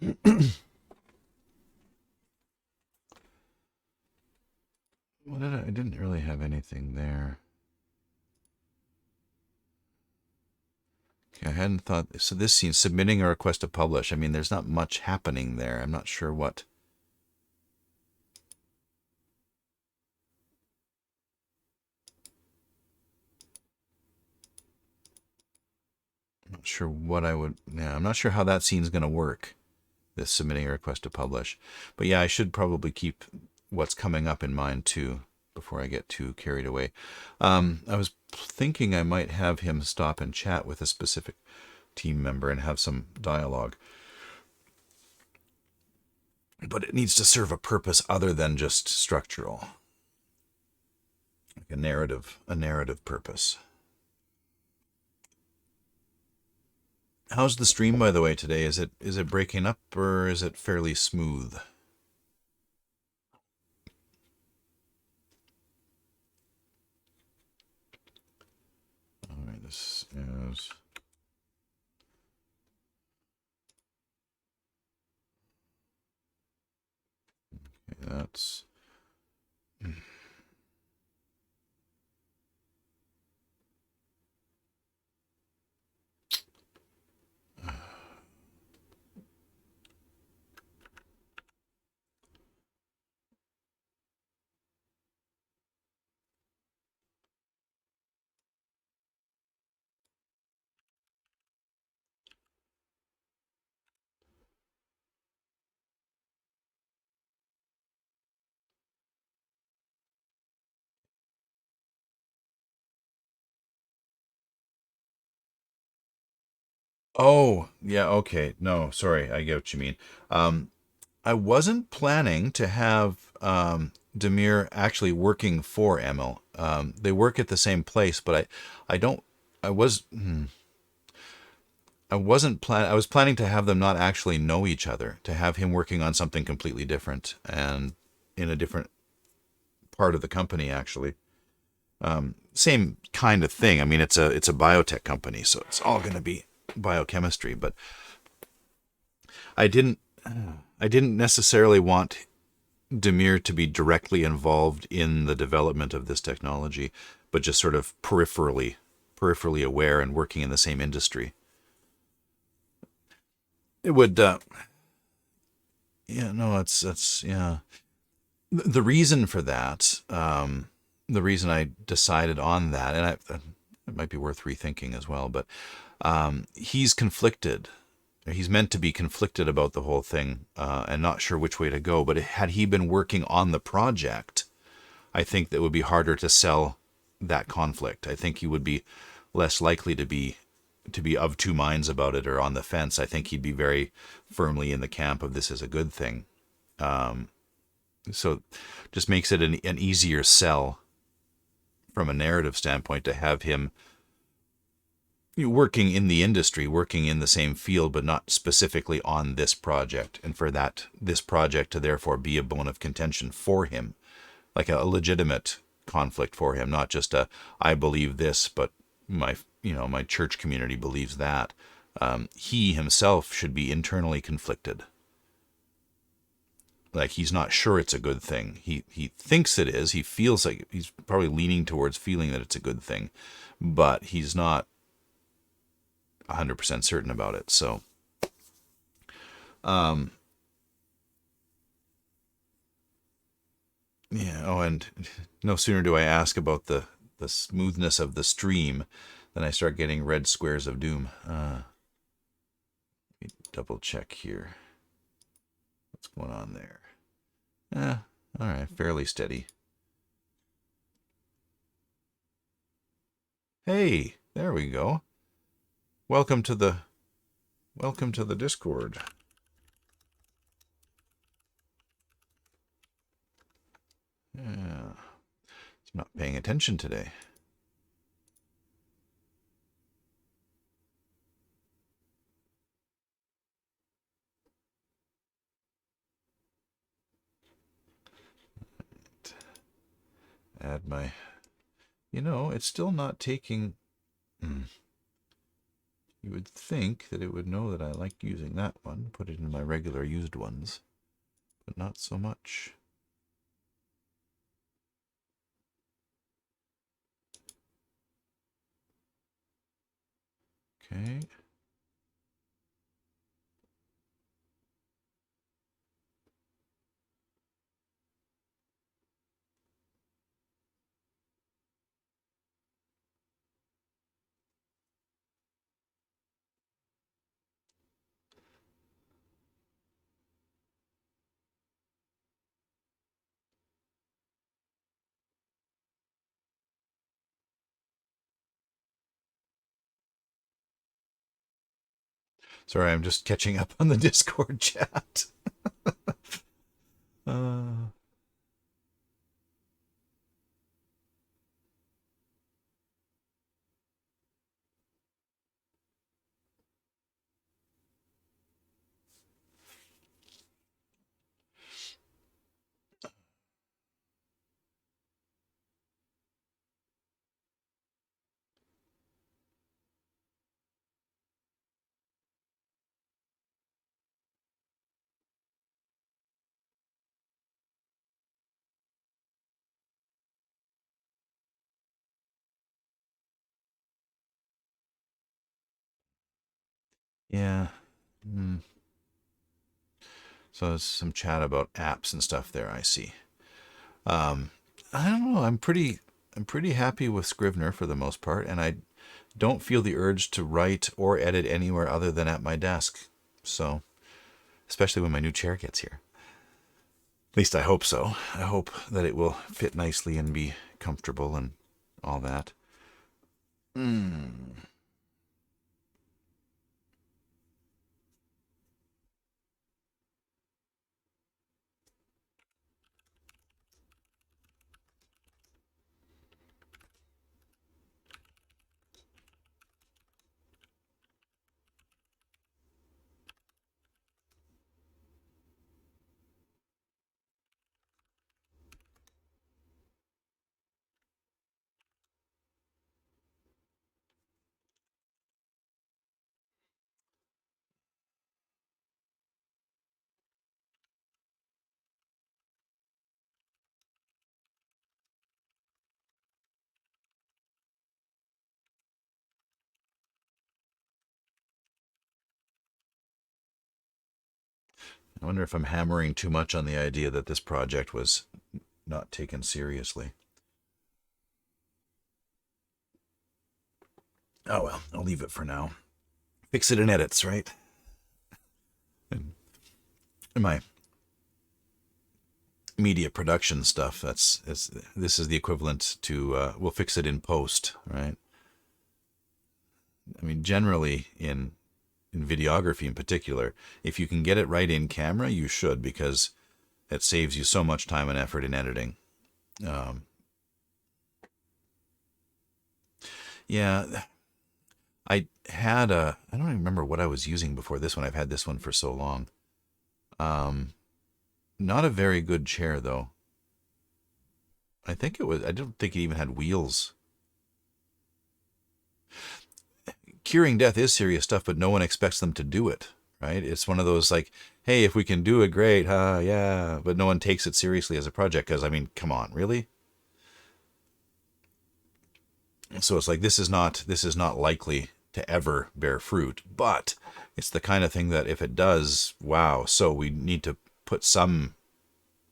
I didn't really have anything there. Okay, I hadn't thought. So this scene, submitting a request to publish. I mean, there's not much happening there. I'm not sure what. I'm not sure what I would. Yeah, I'm not sure how that scene's going to work. This submitting a request to publish. But yeah, I should probably keep what's coming up in mind too before I get too carried away. I was thinking I might have him stop and chat with a specific team member and have some dialogue. But it needs to serve a purpose other than just structural, like a narrative purpose. How's the stream, by the way, today? Is it breaking up or is it fairly smooth? All right, this is. Okay, that's. Oh, yeah, okay. No, sorry, I get what you mean. Um, I wasn't planning to have Demir actually working for Emil. They work at the same place, but I don't. I was. I wasn't plan. I was planning to have them not actually know each other. To have him working on something completely different and in a different part of the company, actually. Same kind of thing. I mean, it's a biotech company, so it's all going to be biochemistry. But I didn't. I didn't necessarily want Demir to be directly involved in the development of this technology, but just sort of peripherally aware and working in the same industry. It would, yeah, no, it's yeah. The reason for that, the reason I decided on that, and it might be worth rethinking as well, but he's conflicted. He's meant to be conflicted about the whole thing and not sure which way to go. But had he been working on the project, I think that would be harder to sell that conflict. I think he would be less likely to be of two minds about it or on the fence. I think he'd be very firmly in the camp of this is a good thing. So just makes it an easier sell from a narrative standpoint to have him working in the industry, working in the same field, but not specifically on this project, and for that this project to therefore be a bone of contention for him, like a legitimate conflict for him, not just a I believe this, but my church community believes that. He himself should be internally conflicted. Like he's not sure it's a good thing. He thinks it is. He feels like he's probably leaning towards feeling that it's a good thing, but he's not 100% certain about it. So, um, yeah. Oh, and no sooner do I ask about the smoothness of the stream than I start getting red squares of doom. Let me double check here. What's going on there? All right, fairly steady. Hey, there we go. Welcome to the Discord. Yeah, it's not paying attention today. Add my. It's still not taking. You would think that it would know that I like using that one, put it in my regular used ones, but not so much. Okay. Sorry, I'm just catching up on the Discord chat. uh, yeah. Mm. So there's some chat about apps and stuff there, I see. Um, I don't know. I'm pretty happy with Scrivener for the most part, and I don't feel the urge to write or edit anywhere other than at my desk. So, especially when my new chair gets here. At least I hope so. I hope that it will fit nicely and be comfortable and all that. Mm. I wonder if I'm hammering too much on the idea that this project was not taken seriously. Oh well, I'll leave it for now. Fix it in edits, right? And my media production stuff, this is the equivalent to we'll fix it in post, right? I mean, generally in videography in particular, if you can get it right in camera, you should, because it saves you so much time and effort in editing. Yeah, I I don't even remember what I was using before this one. I've had this one for so long. Not a very good chair though. I don't think it even had wheels. Curing death is serious stuff, but no one expects them to do it, right? It's one of those like, hey, if we can do it, great, yeah. But no one takes it seriously as a project because, I mean, come on, really? So it's like this is not likely to ever bear fruit, but it's the kind of thing that if it does, wow. So we need to put some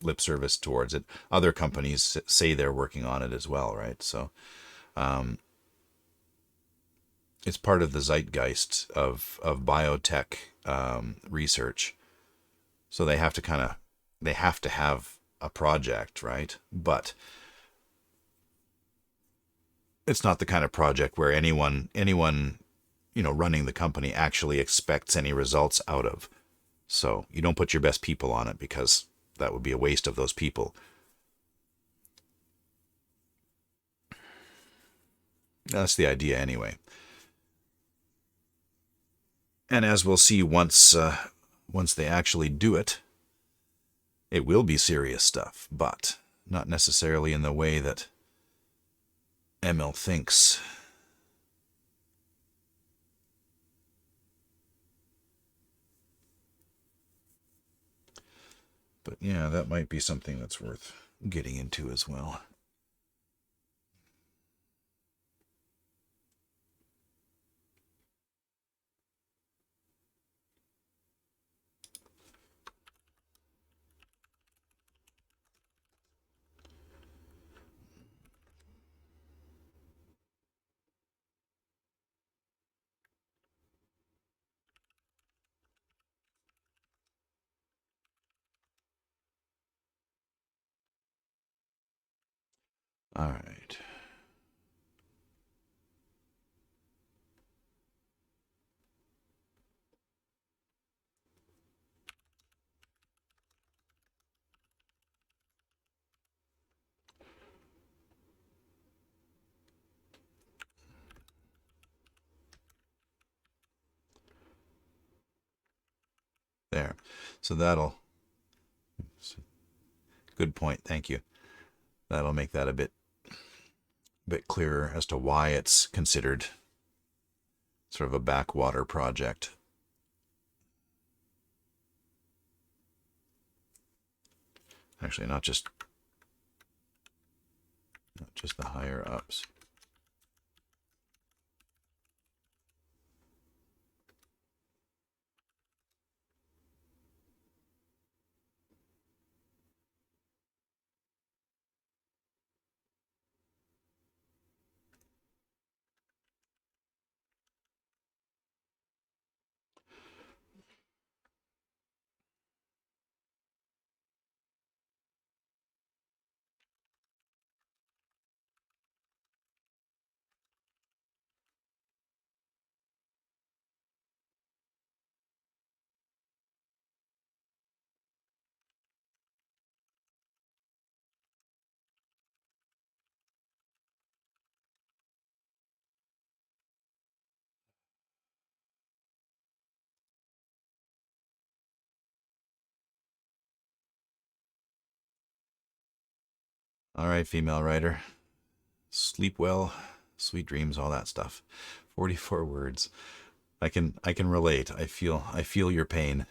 lip service towards it. Other companies say they're working on it as well, right? So it's part of the zeitgeist of biotech research. So they have to have a project, right? But it's not the kind of project where anyone running the company actually expects any results out of. So you don't put your best people on it because that would be a waste of those people. That's the idea anyway. And as we'll see once they actually do it, it will be serious stuff, but not necessarily in the way that ML thinks. But yeah, that might be something that's worth getting into as well. All right. There. So good point. Thank you. That'll make that a bit clearer as to why it's considered sort of a backwater project. Actually, not just the higher ups. All right, female writer. Sleep well, sweet dreams, all that stuff. 44 words. I can relate. I feel your pain.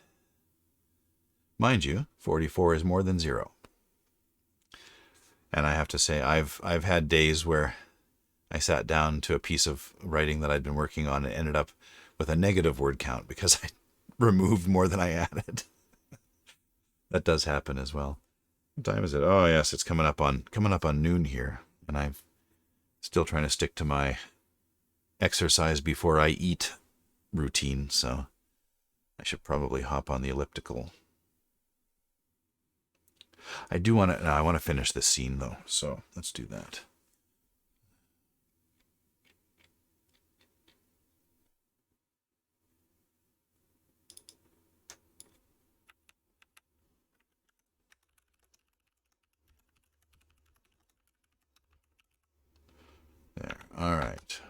Mind you, 44 is more than 0. And I have to say I've had days where I sat down to a piece of writing that I'd been working on and ended up with a negative word count because I removed more than I added. That does happen as well. What time is it? Oh yes, it's coming up on noon here, and I'm still trying to stick to my exercise before I eat routine, so I should probably hop on the elliptical. I want to finish this scene though, so let's do that. There. All right.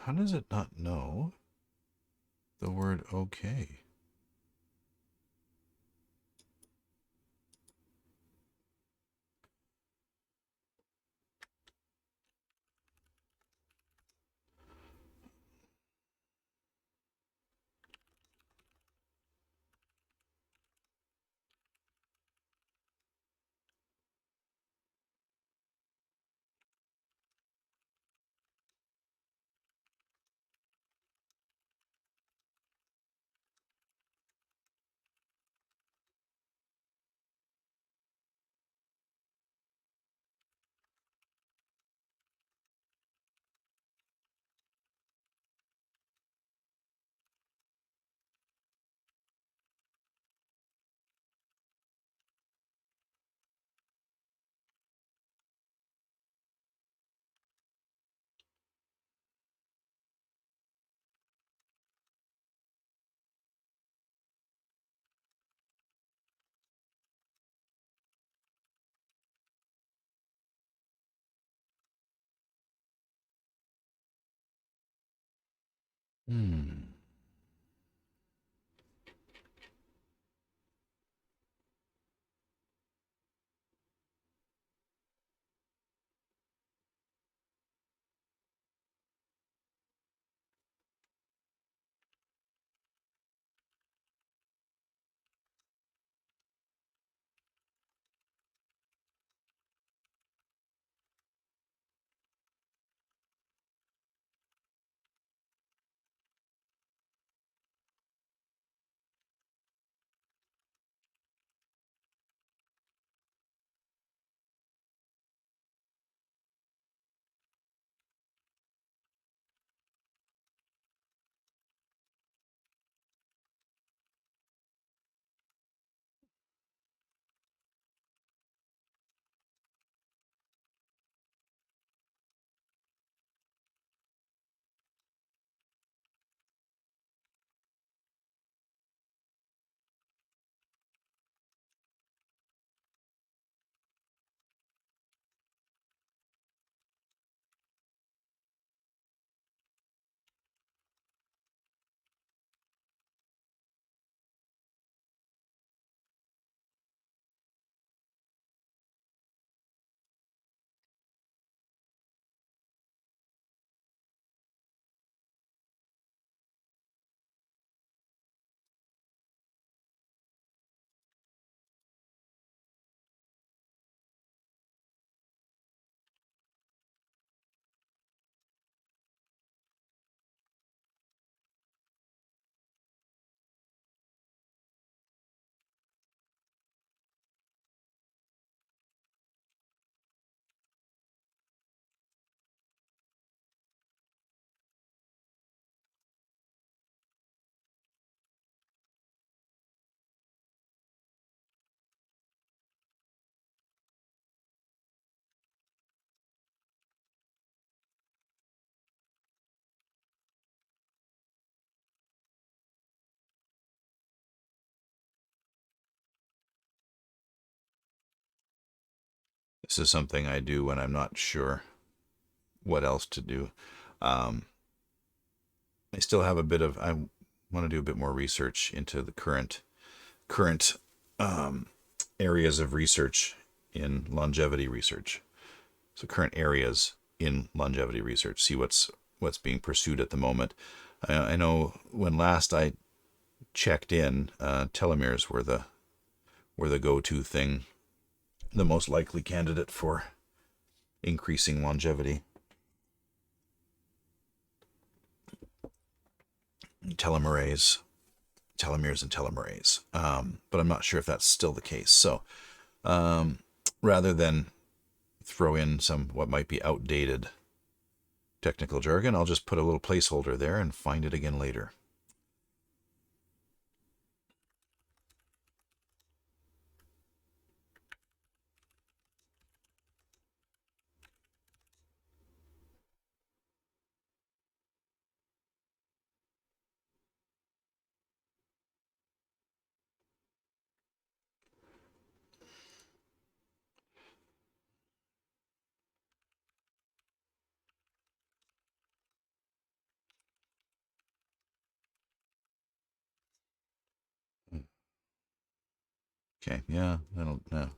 How does it not know the word okay? Hmm. This is something I do when I'm not sure what else to do. Um, I still have a bit of. I want to do a bit more research into the current um, areas of research in longevity research. So current areas in longevity research, see what's being pursued at the moment. I know when last I checked in, telomeres were the go-to thing, the most likely candidate for increasing longevity. Telomeres and telomerase. But I'm not sure if that's still the case. So rather than throw in some what might be outdated technical jargon, I'll just put a little placeholder there and find it again later. Okay, yeah, I don't know.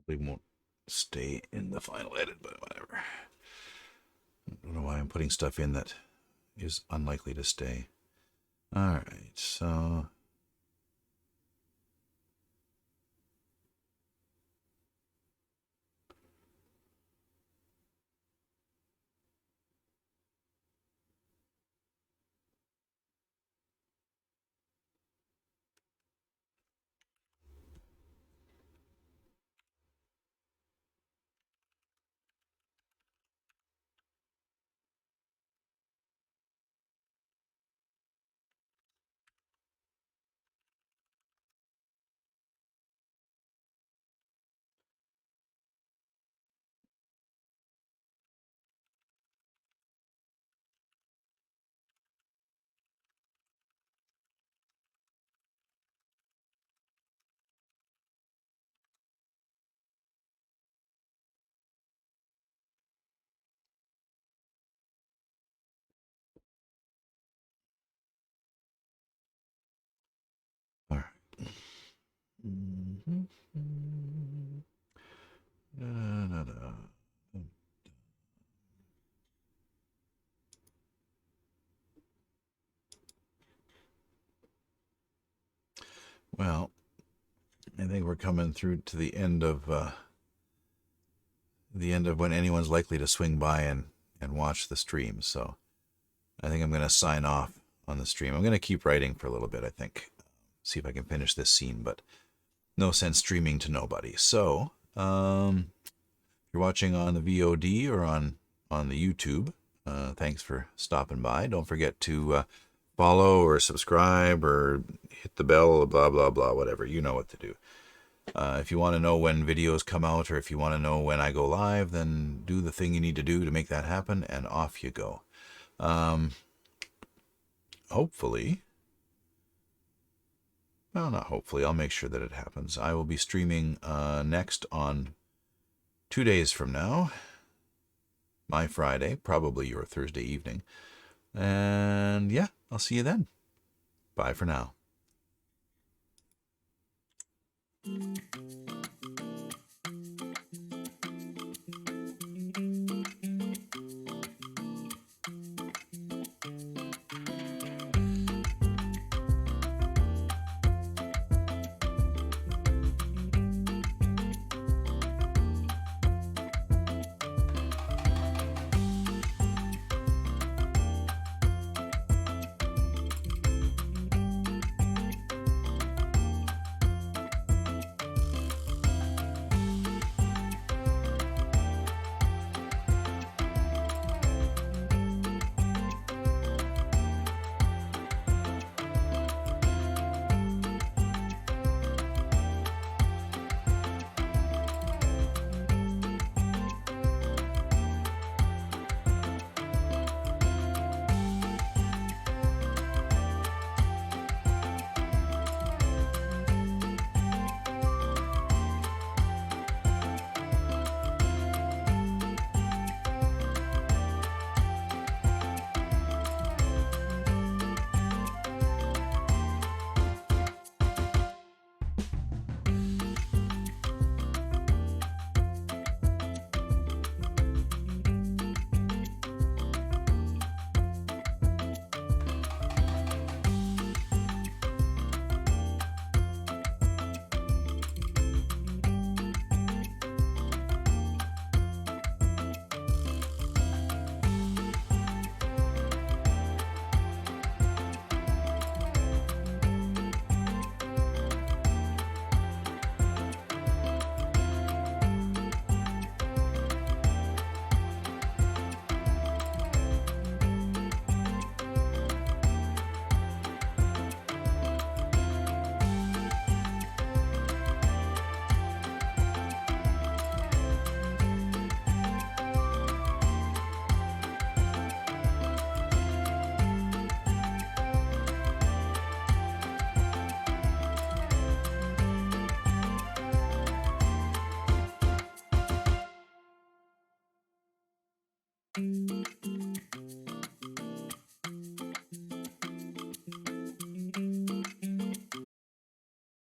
Probably won't stay in the final edit, but whatever. I don't know why I'm putting stuff in that is unlikely to stay. All right, so all right. Well, I think we're coming through to the end of when anyone's likely to swing by and watch the stream. So I think I'm going to sign off on the stream. I'm going to keep writing for a little bit, I think. See if I can finish this scene, but no sense streaming to nobody. So, if you're watching on the VOD or on the YouTube, thanks for stopping by. Don't forget to follow or subscribe or hit the bell, blah, blah, blah, whatever. You know what to do. If you want to know when videos come out or if you want to know when I go live, then do the thing you need to do to make that happen, and off you go. Hopefully, well, not hopefully, I'll make sure that it happens. I will be streaming next on 2 days from now, my Friday, probably your Thursday evening. And yeah, I'll see you then. Bye for now.